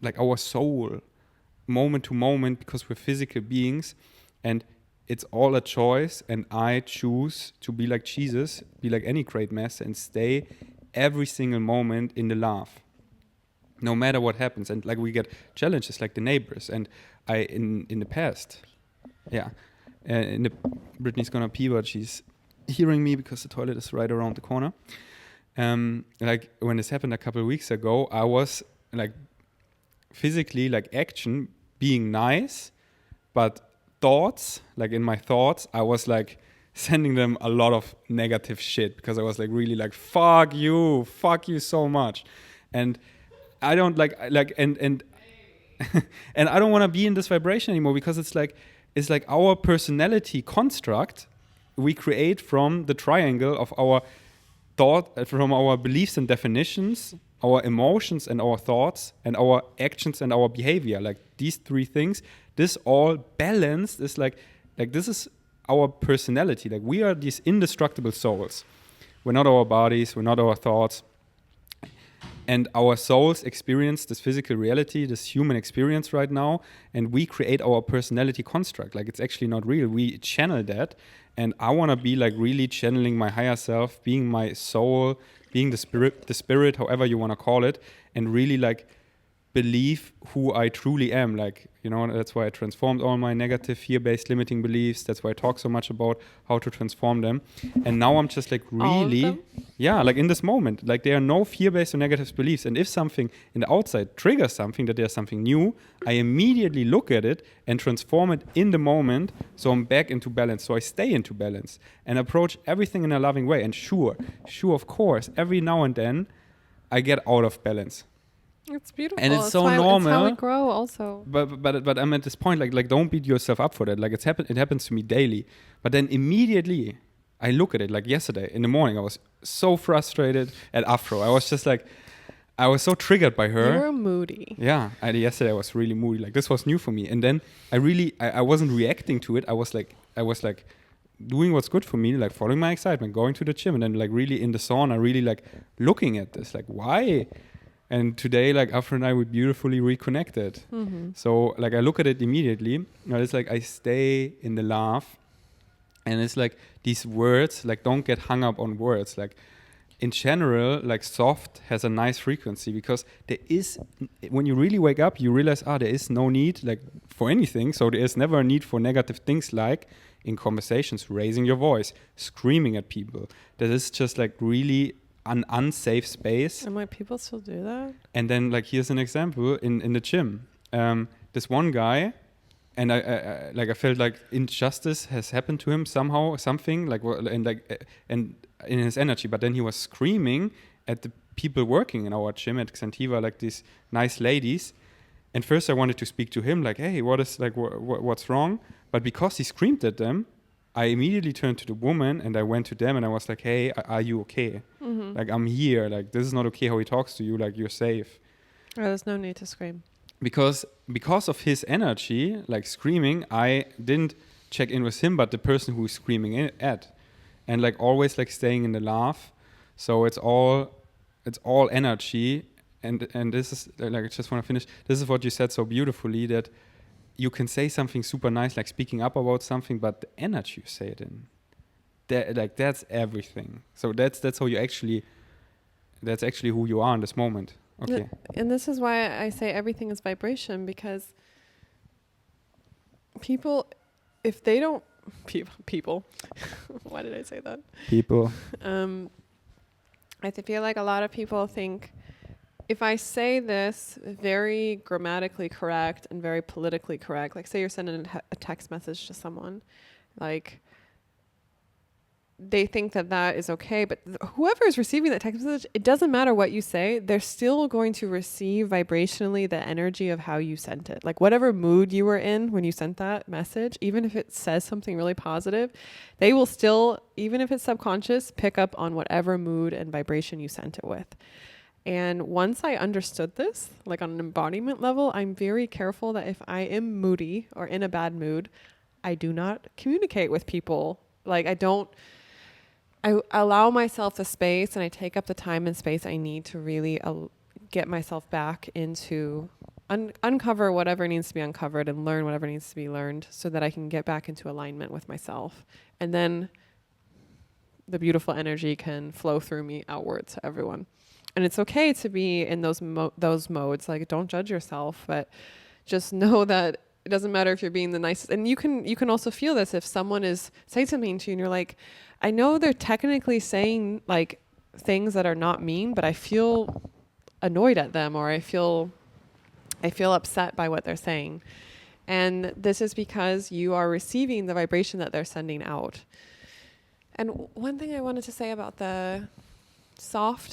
like our soul, moment to moment, because we're physical beings. And it's all a choice, and I choose to be like Jesus, be like any great master, and stay every single moment in the love, no matter what happens. And like we get challenges like the neighbors, and I in the past, Brittany's gonna pee, but she's hearing me because the toilet is right around the corner. Like when this happened a couple of weeks ago, I was like physically, like action, being nice, but thoughts, like in my thoughts, I was like sending them a lot of negative shit, because I was like really like fuck you so much. And I don't like and and I don't want to be in this vibration anymore, because it's like our personality construct we create from the triangle of our thought, from our beliefs and definitions, our emotions and our thoughts, and our actions and our behavior. Like these three things, this all balanced is like this is our personality. Like we are these indestructible souls. We're not our bodies, we're not our thoughts. And our souls experience this physical reality, this human experience right now, and we create our personality construct. Like it's actually not real. We channel that, and I want to be like really channeling my higher self, being my soul, being the spirit, however you want to call it, and really like believe who I truly am. Like, that's why I transformed all my negative fear-based limiting beliefs. That's why I talk so much about how to transform them. And now I'm just like really, like in this moment, like there are no fear-based or negative beliefs. And if something in the outside triggers something, that there's something new, I immediately look at it and transform it in the moment. So I'm back into balance. So I stay into balance and approach everything in a loving way. And sure, of course, every now and then I get out of balance. It's beautiful. And it's so normal. It's how we grow also. But I'm at this point, like don't beat yourself up for that. Like it happens to me daily. But then immediately I look at it. Like yesterday in the morning, I was so frustrated at Afro. I was just like, I was so triggered by her. You were moody. Yeah, yesterday I was really moody. Like this was new for me. And then I wasn't reacting to it. I was like doing what's good for me, like following my excitement, going to the gym, and then like really in the sauna, really like looking at this, like why And today, like Afra and I, we beautifully reconnected. Mm-hmm. So like I look at it immediately. It's like I stay in the laugh, and it's like these words, like don't get hung up on words. Like in general, like soft has a nice frequency, because there is, when you really wake up, you realize, there is no need like for anything. So there is never a need for negative things, like in conversations, raising your voice, screaming at people. That is just like really an unsafe space. And like people still do that? And then like here's an example in the gym. This one guy, and I felt like injustice has happened to him somehow, something like, and in his energy. But then he was screaming at the people working in our gym at Xantiva, like these nice ladies. And first I wanted to speak to him, like, hey, what is like what's wrong? But because he screamed at them, I immediately turned to the woman and I went to them and I was like, hey, are you okay? Mm-hmm. Like, I'm here. Like, this is not okay how he talks to you. Like, you're safe. Oh, there's no need to scream. Because of his energy, like screaming, I didn't check in with him, but the person who's screaming at. And like always like staying in the laugh. So it's all energy. And this is, like, I just want to finish. This is what you said so beautifully, that you can say something super nice, like speaking up about something, but the energy you say it in, that's everything. So that's how you actually, that's actually who you are in this moment. Okay. And this is why I say everything is vibration, because people, if they don't, people, why did I say that? People. I feel like a lot of people think, if I say this very grammatically correct and very politically correct, like say you're sending a text message to someone, like they think that is okay, but whoever is receiving that text message, it doesn't matter what you say, they're still going to receive vibrationally the energy of how you sent it. Like whatever mood you were in when you sent that message, even if it says something really positive, they will still, even if it's subconscious, pick up on whatever mood and vibration you sent it with. And once I understood this, like on an embodiment level, I'm very careful that if I am moody or in a bad mood, I do not communicate with people. Like I allow myself the space and I take up the time and space I need to really get myself back into uncover whatever needs to be uncovered and learn whatever needs to be learned, so that I can get back into alignment with myself. And then the beautiful energy can flow through me outwards to everyone. And it's okay to be in those modes. Like, don't judge yourself, but just know that it doesn't matter if you're being the nicest. And you can also feel this if someone is saying something to you and you're like, I know they're technically saying like things that are not mean, but I feel annoyed at them, or I feel upset by what they're saying. And this is because you are receiving the vibration that they're sending out. And one thing I wanted to say about the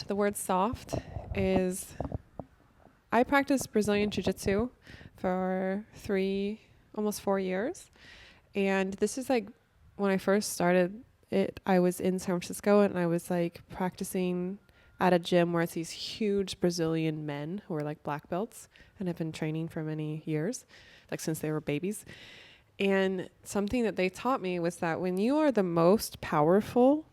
word soft is, I practiced Brazilian Jiu-Jitsu for almost 4 years. And this is like when I first started it, I was in San Francisco and I was like practicing at a gym where it's these huge Brazilian men who are like black belts and have been training for many years, like since they were babies. And something that they taught me was that when you are the most powerful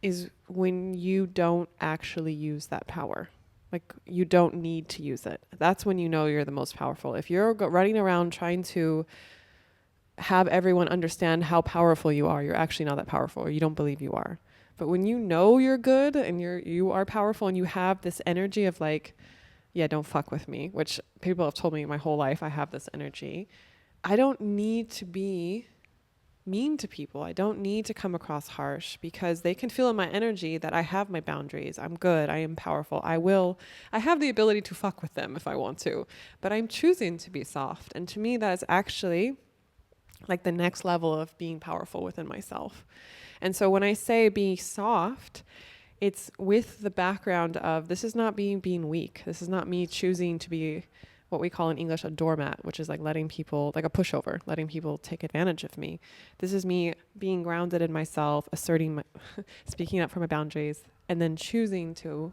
is when you don't actually use that power. Like, you don't need to use it. That's when you know you're the most powerful. If you're running around trying to have everyone understand how powerful you are, you're actually not that powerful, or you don't believe you are. But when you know you're good and you are powerful and you have this energy of like, yeah, don't fuck with me, which people have told me my whole life I have this energy. I don't need to be mean to people. I don't need to come across harsh, because they can feel in my energy that I have my boundaries. I'm good. I am powerful. I have the ability to fuck with them if I want to, but I'm choosing to be soft. And to me, that is actually like the next level of being powerful within myself. And so when I say be soft, it's with the background of, this is not being weak. This is not me choosing to be what we call in English a doormat, which is like letting people, like a pushover, letting people take advantage of me. This is me being grounded in myself, speaking up for my boundaries, and then choosing to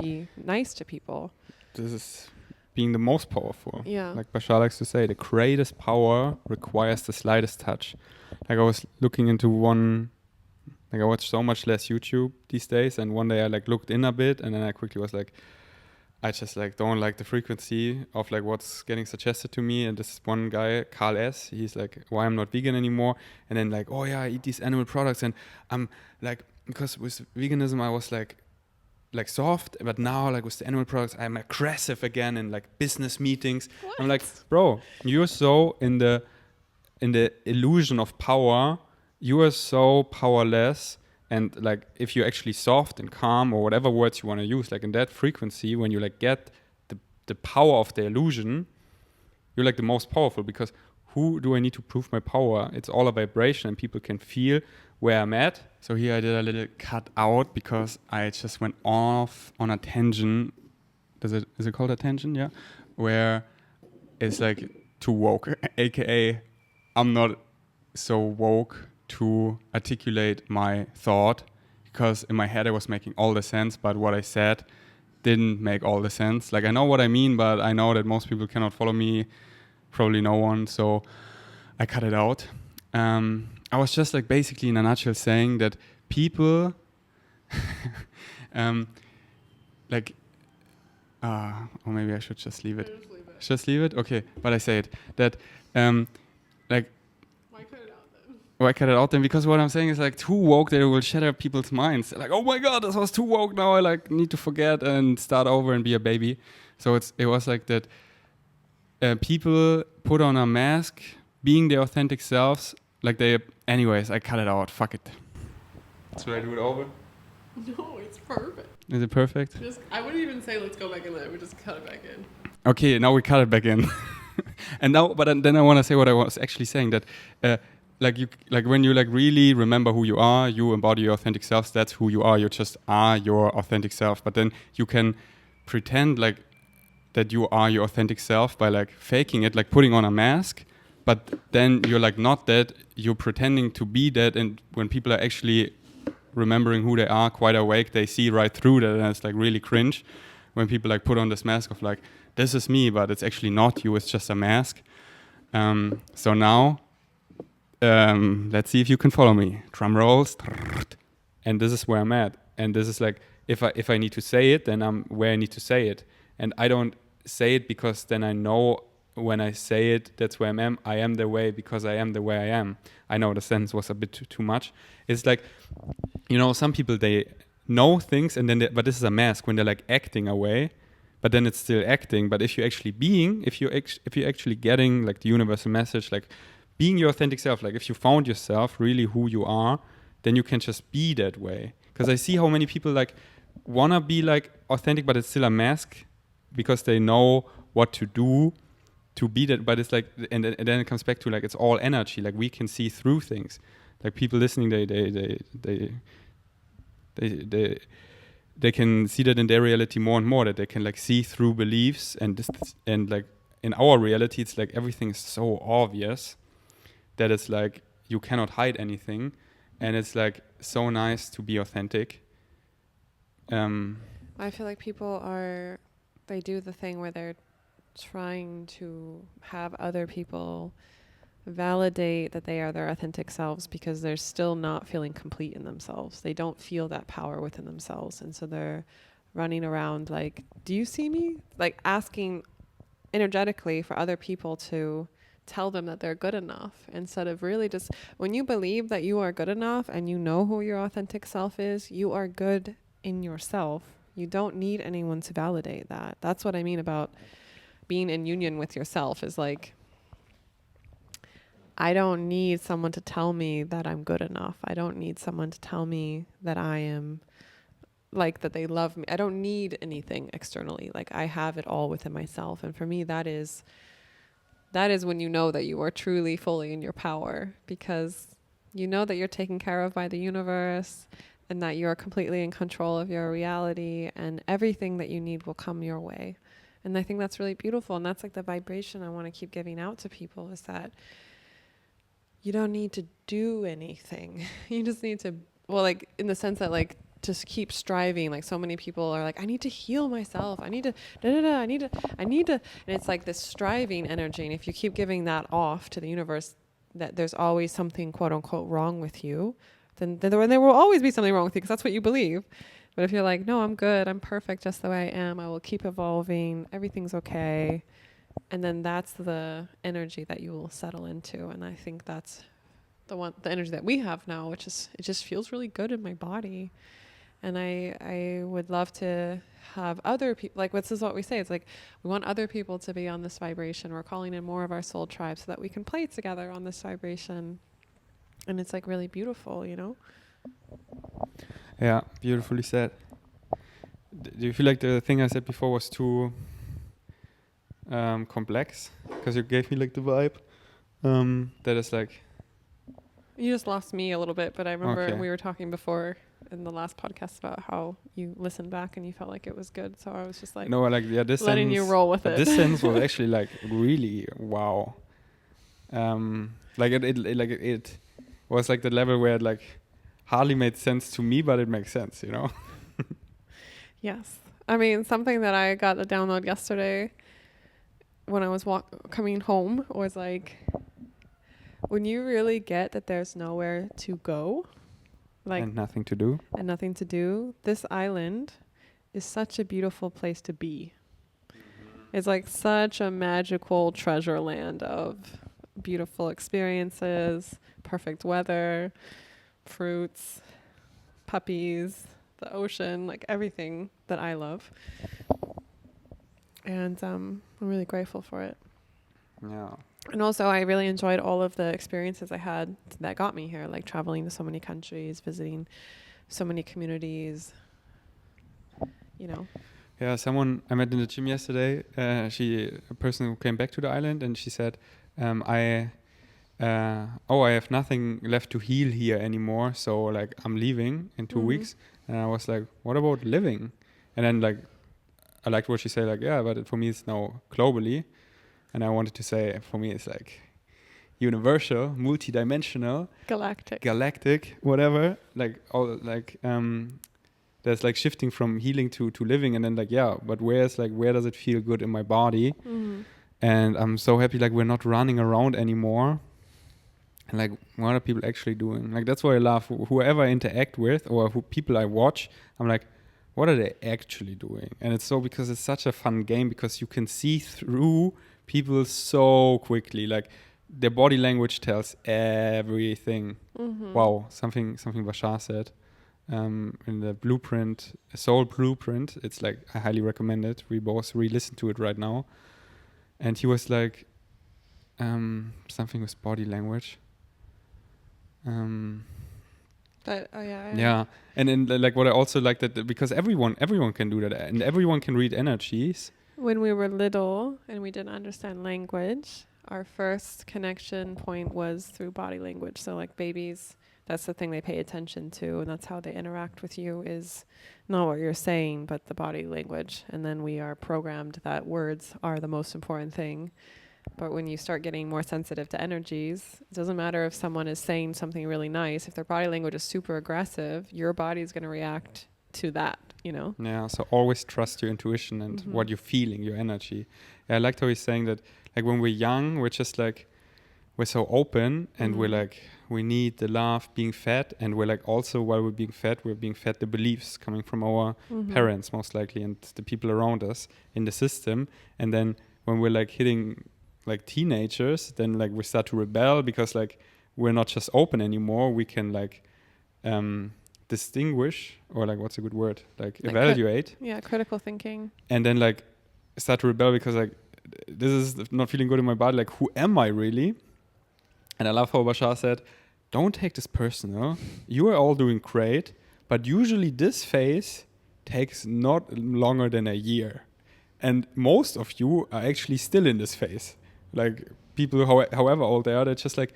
be nice to people. This is being the most powerful. Yeah. Like Bashar likes to say, the greatest power requires the slightest touch. Like, I was looking into I watch so much less YouTube these days, and one day I like looked in a bit, and then I quickly was like, I just like don't like the frequency of like what's getting suggested to me. And this one guy, Carl S, he's like, why I'm not vegan anymore. And then like, oh yeah, I eat these animal products. And I'm like, because with veganism, I was like soft, but now like with the animal products, I'm aggressive again in like business meetings. What? I'm like, bro, you're so in the illusion of power, you are so powerless. And like if you're actually soft and calm, or whatever words you want to use, like in that frequency, when you like get the power of the illusion, you're like the most powerful. Because who do I need to prove my power? It's all a vibration, and people can feel where I'm at. So here I did a little cut out because I just went off on a tangent. Is it called a tangent? Yeah, where it's like too woke, aka I'm not so woke to articulate my thought, because in my head I was making all the sense, but what I said didn't make all the sense. Like I know what I mean, but I know that most people cannot follow me, probably no one, so I cut it out. I was just like basically in a nutshell saying that people like or maybe I should just leave it. Just leave it? Okay, but I say it. That like why cut it out then? Because what I'm saying is like too woke that it will shatter people's minds. Like, oh my god, this was too woke. Now I like need to forget and start over and be a baby. So it was like that. People put on a mask, being their authentic selves. Like anyways, I cut it out. Fuck it. Should I do it over? No, it's perfect. Is it perfect? I wouldn't even say let's go back in there. We just cut it back in. Okay, now we cut it back in. And now, but then I want to say what I was actually saying, that like when you like really remember who you are, you embody your authentic self. That's who you are. You just are your authentic self. But then you can pretend like that you are your authentic self by like faking it, like putting on a mask. But then you're like not that. You're pretending to be that. And when people are actually remembering who they are, quite awake, they see right through that, and it's like really cringe when people like put on this mask of like, this is me, but it's actually not you. It's just a mask. So now. Let's see if you can follow me. Drum rolls. And this is where I'm at. And this is like, if I need to say it, then I'm where I need to say it. And I don't say it because then I know when I say it, that's where I am. I am the way because I am the way I am. I know the sentence was a bit too much. It's like, some people, they know things, and then but this is a mask when they're like acting away, but then it's still acting. But if you're actually being, if you're actually getting like the universal message, like being your authentic self, like if you found yourself really who you are, then you can just be that way. Because I see how many people like wanna be like authentic, but it's still a mask because they know what to do to be that. But it's like, and then it comes back to like it's all energy. Like we can see through things. Like people listening, they can see that in their reality more and more, that they can like see through beliefs, and like in our reality, it's like everything is so obvious that it's like you cannot hide anything, and it's like so nice to be authentic. I feel like people they do the thing where they're trying to have other people validate that they are their authentic selves because they're still not feeling complete in themselves. They don't feel that power within themselves, and so they're running around like, do you see me? Like asking energetically for other people to tell them that they're good enough, instead of really just, when you believe that you are good enough and you know who your authentic self is, you are good in yourself. You don't need anyone to validate that. That's what I mean about being in union with yourself, is like, I don't need someone to tell me that I'm good enough. I don't need someone to tell me that I am like, that they love me. I don't need anything externally. Like I have it all within myself. And for me, that is when you know that you are truly fully in your power, because you know that you're taken care of by the universe, and that you're completely in control of your reality, and everything that you need will come your way. And I think that's really beautiful. And that's like the vibration I want to keep giving out to people, is that you don't need to do anything. You just need to, well, like in the sense that like, just keep striving. Like so many people are like, I need to heal myself. I need to, I need to. And it's like this striving energy. And if you keep giving that off to the universe, that there's always something quote unquote wrong with you, then there will always be something wrong with you, because that's what you believe. But if you're like, no, I'm good, I'm perfect just the way I am, I will keep evolving, everything's okay. And then that's the energy that you will settle into. And I think that's the energy that we have now, which is, it just feels really good in my body. And I would love to have other people, like this is what we say, it's like we want other people to be on this vibration. We're calling in more of our soul tribe so that we can play together on this vibration. And it's like really beautiful, you know? Yeah, beautifully said. Do you feel like the thing I said before was too complex? Because you gave me like the vibe that is like... You just lost me a little bit, but I remember Okay. we were talking before in the last podcast about how you listened back and you felt like it was good. So I was just like, No, like, yeah, this letting you sentence, roll with but it. this sentence was actually like really wow. Like it was like the level where it like hardly made sense to me, but it makes sense, you know? Yes. I mean, something that I got the download yesterday when I was coming home was like, when you really get that there's nowhere to go, like, And nothing to do. and nothing to do, this island is such a beautiful place to be. It's like such a magical treasure land of beautiful experiences, perfect weather, fruits, puppies, the ocean, like everything that I love. And I'm really grateful for it. Yeah. And also I really enjoyed all of the experiences I had that got me here, like traveling to so many countries, visiting so many communities, you know. Yeah, someone I met in the gym yesterday, a person who came back to the island, and she said, I have nothing left to heal here anymore, so like I'm leaving in 2 weeks. And I was like, what about living? And then like I liked what she said, like, yeah, but for me it's now globally. And I wanted to say, for me it's like universal, multidimensional, galactic, whatever. Like all like there's like shifting from healing to living, and then like, yeah, but where does it feel good in my body? And I'm so happy like we're not running around anymore. And like, what are people actually doing? Like, that's why I love whoever I interact with or who people I watch. I'm like, what are they actually doing? And it's so, because it's such a fun game, because you can see through people so quickly. Like, their body language tells everything. Wow, something Bashar said in the blueprint, soul blueprint. It's like, I highly recommend it. We both re-listen to it right now. And he was like, something with body language. Yeah, and then like what I also like that because everyone can do that, and everyone can read energies. When we were little and we didn't understand language, our first connection point was through body language. So like babies, that's the thing they pay attention to, and that's how they interact with you, is not what you're saying, but the body language. And then we are programmed that words are the most important thing. But when you start getting more sensitive to energies, it doesn't matter if someone is saying something really nice. If their body language is super aggressive, your body's going to react to that, you know? Yeah, so always trust your intuition and what you're feeling, your energy. Yeah, I liked how he's saying that, like when we're young, we're just like, we're so open and we're like, we need the love being fed. And we're like, also while we're being fed the beliefs coming from our parents, most likely, and the people around us in the system. And then when we're like hitting like teenagers, then like we start to rebel because like we're not just open anymore. We can like distinguish, or like, what's a good word? Like evaluate. Critical thinking. And then like start to rebel because like this is not feeling good in my body. Like, who am I really? And I love how Bashar said, don't take this personal. You are all doing great, but usually this phase takes not longer than a year. And most of you are actually still in this phase. Like people, however old they are, they just like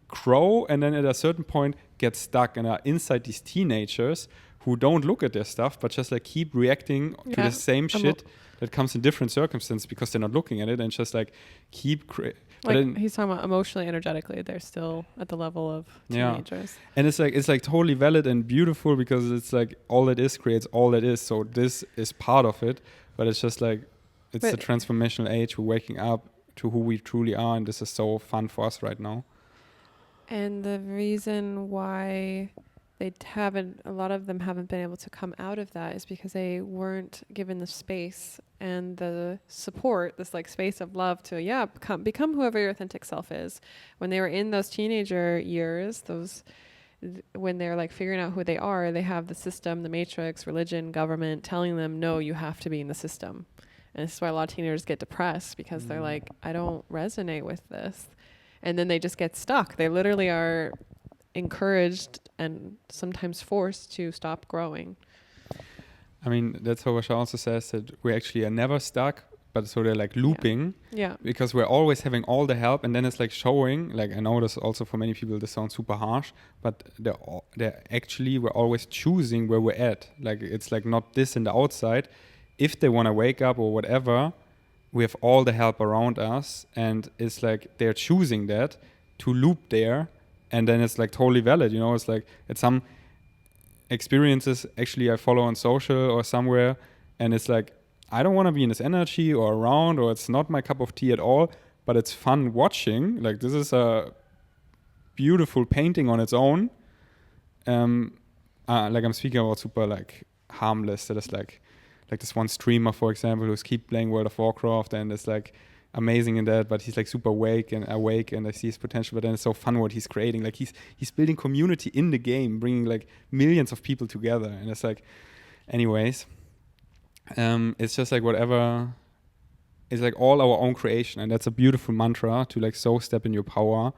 grow and then at a certain point get stuck and are inside these teenagers who don't look at their stuff but just like keep reacting to the same shit that comes in different circumstances because they're not looking at it, and just like keep he's talking about emotionally, energetically, they're still at the level of teenagers. Yeah. And it's like totally valid and beautiful because it's like all that is creates all that is. So this is part of it, but it's just like it's the transformational age. We're waking up to who we truly are, and this is so fun for us right now. And the reason why a lot of them haven't been able to come out of that is because they weren't given the space and the support, this like space of love to become whoever your authentic self is. When they were in those teenager years, when they're like figuring out who they are, they have the system, the matrix, religion, government telling them, no, you have to be in the system. And this is why a lot of teenagers get depressed, because they're like, I don't resonate with this. And then they just get stuck. They literally are encouraged and sometimes forced to stop growing. I mean, that's how Rasha also says, that we actually are never stuck, but so they're like looping. Yeah. Because we're always having all the help, and then it's like showing, like I know this also for many people, this sounds super harsh, but they're actually, we're always choosing where we're at. Like it's like not this in the outside. If they want to wake up or whatever, we have all the help around us, and it's like they're choosing that to loop there, and then it's like totally valid, you know. It's like it's some experiences actually I follow on social or somewhere, and it's like I don't want to be in this energy or around, or it's not my cup of tea at all, but it's fun watching. Like this is a beautiful painting on its own. Like I'm speaking about super like harmless, that is like this one streamer, for example, who's keep playing World of Warcraft and is like amazing in that, but he's like super awake, and I see his potential. But then it's so fun what he's creating. Like he's building community in the game, bringing like millions of people together, and it's like, anyways, it's just like whatever. It's like all our own creation, and that's a beautiful mantra to like so step in your power.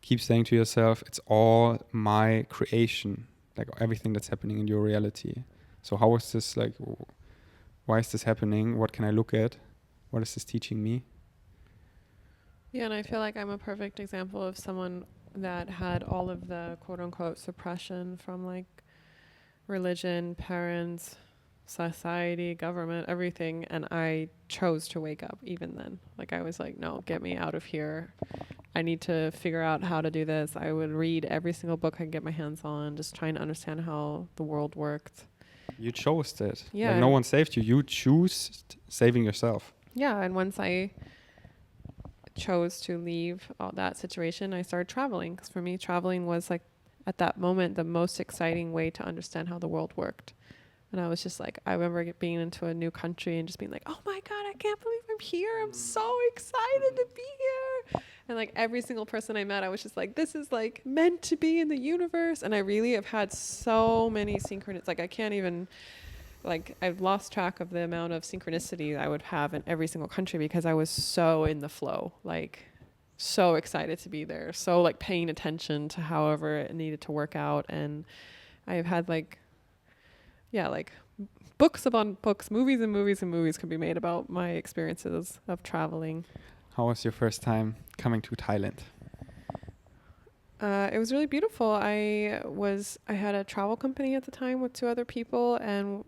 Keep saying to yourself, it's all my creation, like everything that's happening in your reality. So how is this like? Why is this happening? What can I look at? What is this teaching me? Yeah, and I feel like I'm a perfect example of someone that had all of the quote unquote suppression from like religion, parents, society, government, everything. And I chose to wake up even then. Like I was like, no, get me out of here. I need to figure out how to do this. I would read every single book I could get my hands on, just trying to understand how the world worked. You chose that. Yeah. Like no one saved you. You choose saving yourself. Yeah, and once I chose to leave all that situation, I started traveling. Because for me, traveling was like, at that moment, the most exciting way to understand how the world worked. And I was just like, I remember being into a new country and just being like, oh my God, I can't believe I'm here. I'm so excited to be here. And like every single person I met, I was just like, this is like meant to be in the universe. And I really have had so many synchronous, like I can't even, like I've lost track of the amount of synchronicity I would have in every single country, because I was so in the flow, like so excited to be there. So like paying attention to however it needed to work out. And I've had like, yeah, like books upon books, movies and movies and movies could be made about my experiences of traveling. How was your first time coming to Thailand? It was really beautiful. I had a travel company at the time with 2 other people, and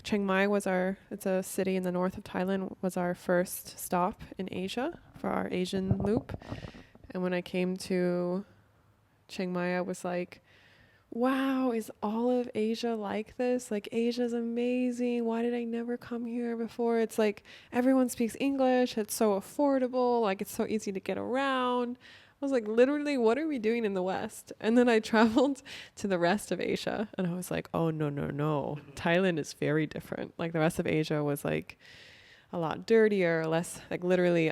Chiang Mai it's a city in the north of Thailand, was our first stop in Asia for our Asian loop. And when I came to Chiang Mai, I was like, wow, is all of Asia like this? Like, Asia's amazing. Why did I never come here before? It's like everyone speaks English. It's so affordable. Like, it's so easy to get around. I was like, literally, what are we doing in the West? And then I traveled to the rest of Asia, and I was like, oh, no. Thailand is very different. Like, the rest of Asia was like a lot dirtier, less, like, literally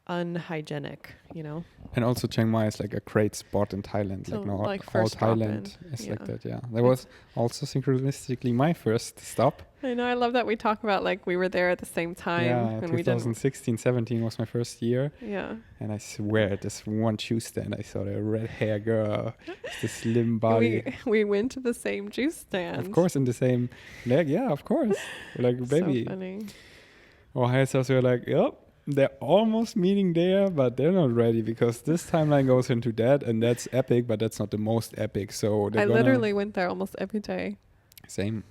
unhygienic, you know? And also Chiang Mai is like a great spot in Thailand. So, like no, like all first stop Thailand in. is Yeah. like that, yeah. That was also synchronistically my first stop. I know, I love that we talk about like we were there at the same time. Yeah, and we didn't. 2016, 17 was my first year. Yeah. And I swear, this one juice stand, I saw the red hair girl, the slim body. We went to the same juice stand. Of course, in the same leg. Yeah, of course. We're like, baby. So funny. Or high stars were like, yep, they're almost meeting there, but they're not ready because this timeline goes into that, and that's epic, but that's not the most epic. So I literally went there almost every day. Same.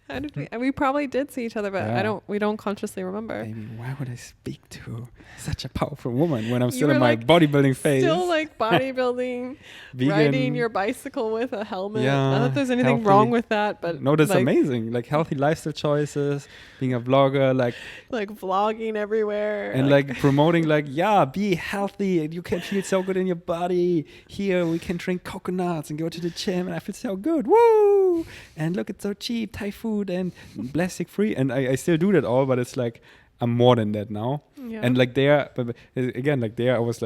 How did we probably did see each other, but Yeah. we don't consciously remember. Maybe why would I speak to such a powerful woman when I'm You still were in my like bodybuilding phase? Still like bodybuilding, riding your Vegan. bicycle with a helmet. Not Yeah. that there's anything Healthy. wrong with that, but No, that's like amazing. Like healthy lifestyle choices, being a vlogger, like vlogging everywhere. and like promoting like, yeah, be healthy and you can feel so good in your body. Here we can drink coconuts and go to the gym and I feel so good. Woo! And look, it's so cheap, Thai food and plastic free. And I still do that all, but it's like I'm more than that now. Yeah. And like there, but again, like there I was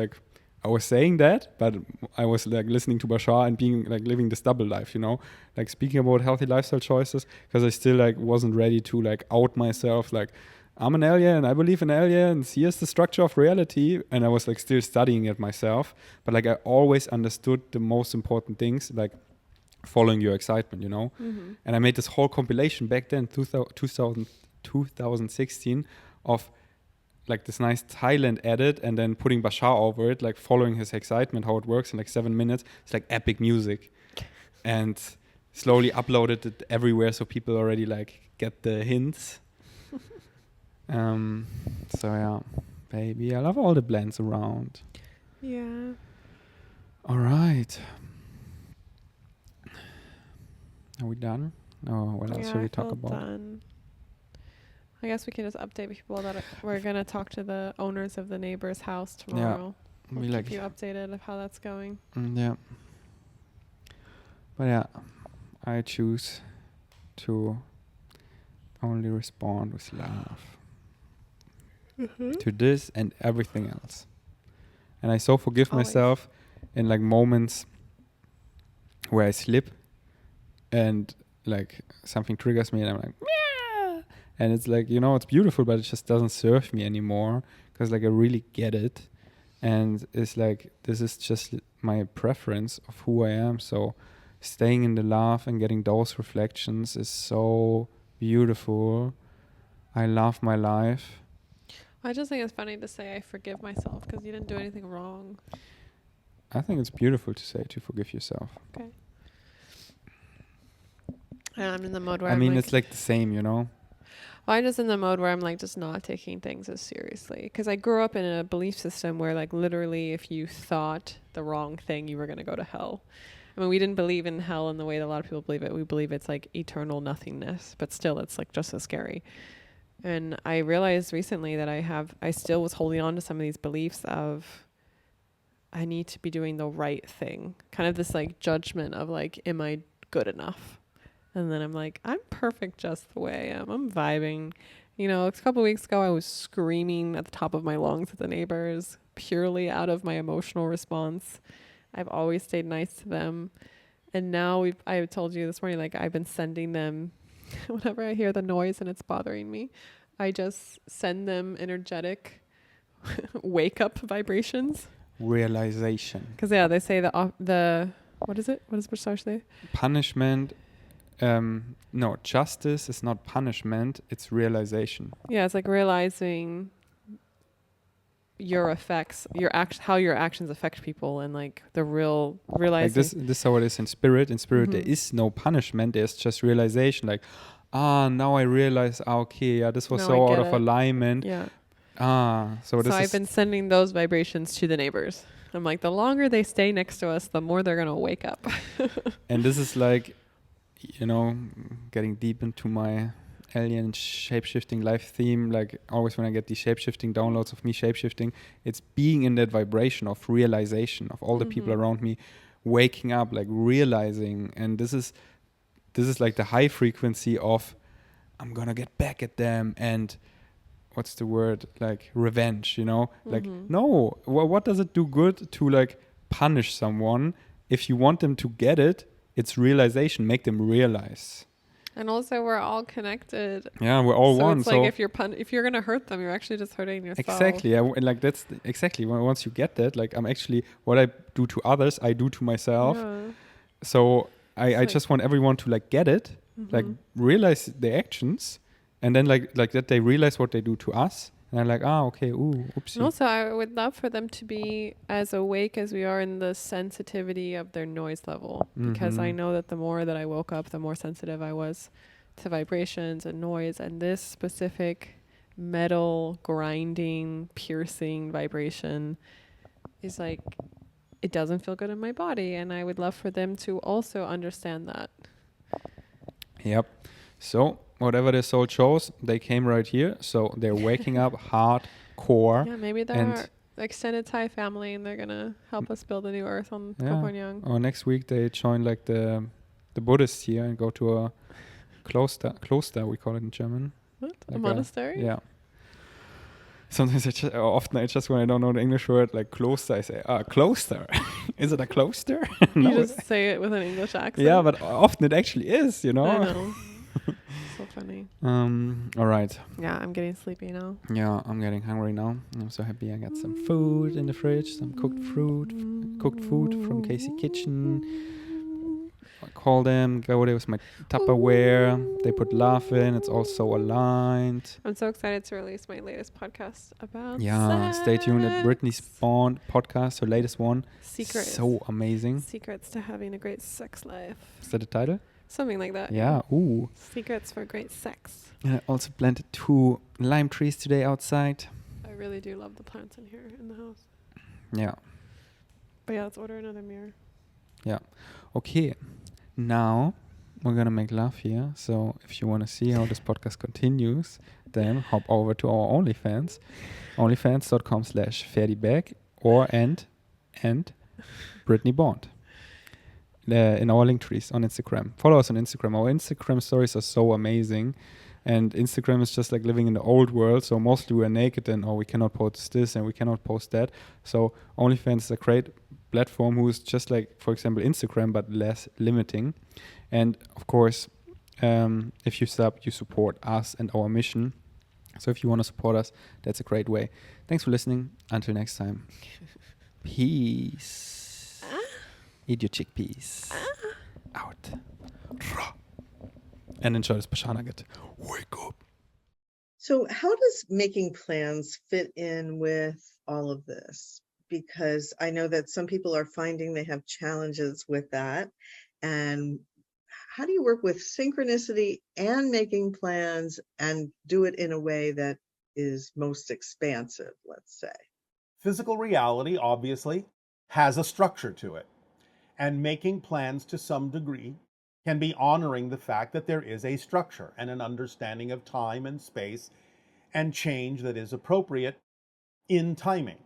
saying that, but I was like listening to Bashar and being like living this double life, you know, like speaking about healthy lifestyle choices, because I still like wasn't ready to like out myself, like I'm an alien, I believe in aliens, here's the structure of reality. And I was like still studying it myself, but like I always understood the most important things, like following your excitement, you know. Mm-hmm. And I made this whole compilation back then, 2016, of like this nice Thailand edit and then putting Bashar over it, like following his excitement, how it works in like 7 minutes. It's like epic music. And slowly uploaded it everywhere so people already like get the hints. So yeah, baby, I love all the blends around. Yeah. All right. Are we done? Oh, what else should we talk about? Done. I guess we can just update people that we're gonna talk to the owners of the neighbor's house tomorrow. Yeah. We'll keep you updated of how that's going. Yeah. But yeah, I choose to only respond with love to this and everything else. And I so forgive Always. myself in like moments where I slip and like something triggers me and I'm like, yeah. And it's like, you know, it's beautiful, but it just doesn't serve me anymore because like I really get it. And it's like, this is just my preference of who I am. So staying in the love and getting those reflections is so beautiful. I love my life. I just think it's funny to say I forgive myself because you didn't do anything wrong. I think it's beautiful to say to forgive yourself. Okay. And I'm in the mode where I mean, like, it's like the same, you know? I'm just in the mode where I'm like just not taking things as seriously. Because I grew up in a belief system where like literally if you thought the wrong thing, you were going to go to hell. I mean, we didn't believe in hell in the way that a lot of people believe it. We believe it's like eternal nothingness, but still it's like just as scary. And I realized recently that I still was holding on to some of these beliefs of I need to be doing the right thing. Kind of this like judgment of like, am I good enough? And then I'm like, I'm perfect just the way I am. I'm vibing. You know, a couple of weeks ago, I was screaming at the top of my lungs at the neighbors purely out of my emotional response. I've always stayed nice to them. And now I told you this morning, like I've been sending them whenever I hear the noise and it's bothering me, I just send them energetic wake up vibrations. Realization. Because yeah, they say the what is it? What does Bashar say? Punishment. No, justice is not punishment. It's realization. Yeah, it's like realizing your effects, how your actions affect people, and like the real realizing. Like this is how it is in spirit. In spirit, Mm-hmm. there is no punishment. There's just realization. Like, now I realize. Okay, yeah, this was Now so I out get of it. alignment. Yeah. So this I've is been sending those vibrations to the neighbors. I'm like, the longer they stay next to us, the more they're gonna wake up. and this is like, you know, getting deep into my alien shape-shifting life theme. Like always when I get these shape-shifting downloads of me shape-shifting, it's being in that vibration of realization of all the people around me waking up, like realizing. And this is like the high frequency of I'm gonna get back at them, and what's the word, like revenge, you know? Like no, what does it do good to like punish someone? If you want them to get it, it's realization. Make them realize. And also, we're all connected. Yeah, we're all so one. It's like if you're gonna hurt them, you're actually just hurting yourself. Exactly. Yeah, and like that's exactly once you get that, like I'm actually, what I do to others, I do to myself. Yeah. So I just want everyone to like get it, like realize their actions, and then like that they realize what they do to us. And I'm like, okay, oopsie. And also, I would love for them to be as awake as we are in the sensitivity of their noise level. Because I know that the more that I woke up, the more sensitive I was to vibrations and noise, and this specific metal grinding, piercing vibration is like, it doesn't feel good in my body, and I would love for them to also understand that. Yep. So whatever their soul chose, they came right here. So they're waking up hardcore. Yeah, maybe they're our extended Thai family, and they're gonna help us build a new earth on Koh Phangan. Or next week they join like the Buddhists here and go to a cloister we call it in German. What? Like a monastery? Yeah. Sometimes often when I don't know the English word, like cloister, I say, cloister. Is it a cloister? No. You just say it with an English accent. Yeah, but often it actually is, you know? I know. So funny. All right. Yeah, I'm getting sleepy now. Yeah, I'm getting hungry now. I'm so happy I got some food in the fridge, some cooked food from Casey Kitchen. I call them, go there with my Tupperware. They put love in. It's all so aligned. I'm so excited to release my latest podcast about sex. Stay tuned at Brittany's Spawn podcast, her latest one. Secrets. So amazing. Secrets to having a great sex life. Is that the title? Something like that. Yeah. Ooh. Secrets for great sex. And I also planted 2 lime trees today outside. I really do love the plants in here in the house. Yeah. But yeah, let's order another mirror. Yeah. Okay. Now we're gonna make love here. So if you want to see how this podcast continues, then hop over to our OnlyFans, onlyfans.com/FerdiBeck or and Brittany Bond. In our link trees on Instagram. Follow us on Instagram. Our Instagram stories are so amazing. And Instagram is just like living in the old world. So mostly we're naked and we cannot post this and we cannot post that. So OnlyFans is a great platform who is just like, for example, Instagram, but less limiting. And of course, if you sub, you support us and our mission. So if you want to support us, that's a great way. Thanks for listening. Until next time. Peace. Eat your chickpeas. Out. And enjoy this pasha nugget. Wake up. So how does making plans fit in with all of this? Because I know that some people are finding they have challenges with that. And how do you work with synchronicity and making plans and do it in a way that is most expansive, let's say? Physical reality, obviously, has a structure to it. And making plans to some degree can be honoring the fact that there is a structure and an understanding of time and space and change that is appropriate in timing.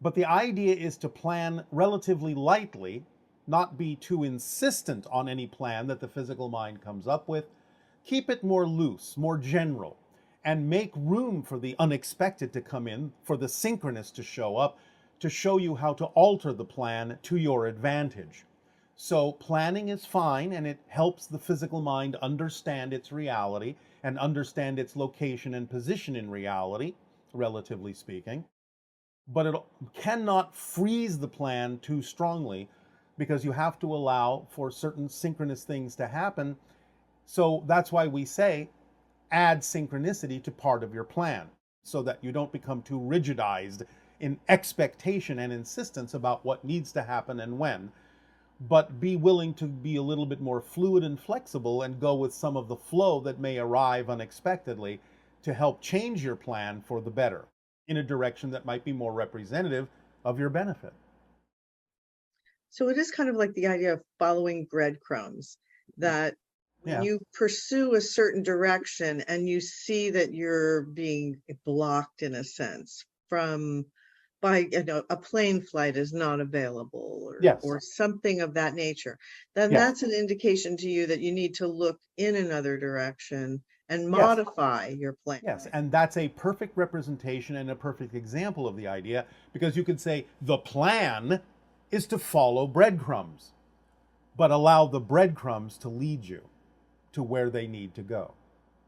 But the idea is to plan relatively lightly, not be too insistent on any plan that the physical mind comes up with. Keep it more loose, more general, and make room for the unexpected to come in, for the synchronous to show up, to show you how to alter the plan to your advantage. So planning is fine, and it helps the physical mind understand its reality and understand its location and position in reality, relatively speaking. But it cannot freeze the plan too strongly, because you have to allow for certain synchronous things to happen. So that's why we say add synchronicity to part of your plan, so that you don't become too rigidized in expectation and insistence about what needs to happen and when, but be willing to be a little bit more fluid and flexible and go with some of the flow that may arrive unexpectedly to help change your plan for the better in a direction that might be more representative of your benefit. So it is kind of like the idea of following breadcrumbs, that when you pursue a certain direction and you see that you're being blocked in a sense from by a plane flight is not available or something of that nature, then that's an indication to you that you need to look in another direction and modify your plan. Yes, and that's a perfect representation and a perfect example of the idea, because you could say the plan is to follow breadcrumbs, but allow the breadcrumbs to lead you to where they need to go,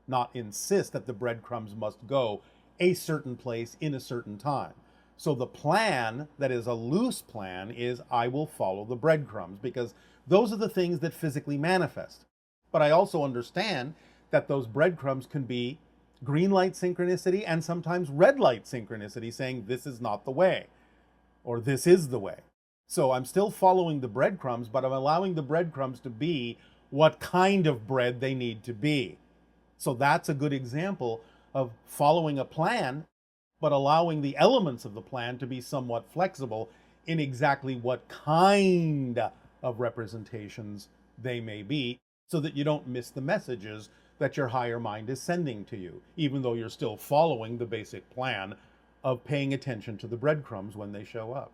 not insist that the breadcrumbs must go a certain place in a certain time. So the plan that is a loose plan is I will follow the breadcrumbs, because those are the things that physically manifest. But I also understand that those breadcrumbs can be green light synchronicity and sometimes red light synchronicity, saying this is not the way or this is the way. So I'm still following the breadcrumbs, but I'm allowing the breadcrumbs to be what kind of bread they need to be. So that's a good example of following a plan, but allowing the elements of the plan to be somewhat flexible in exactly what kind of representations they may be, so that you don't miss the messages that your higher mind is sending to you, even though you're still following the basic plan of paying attention to the breadcrumbs when they show up.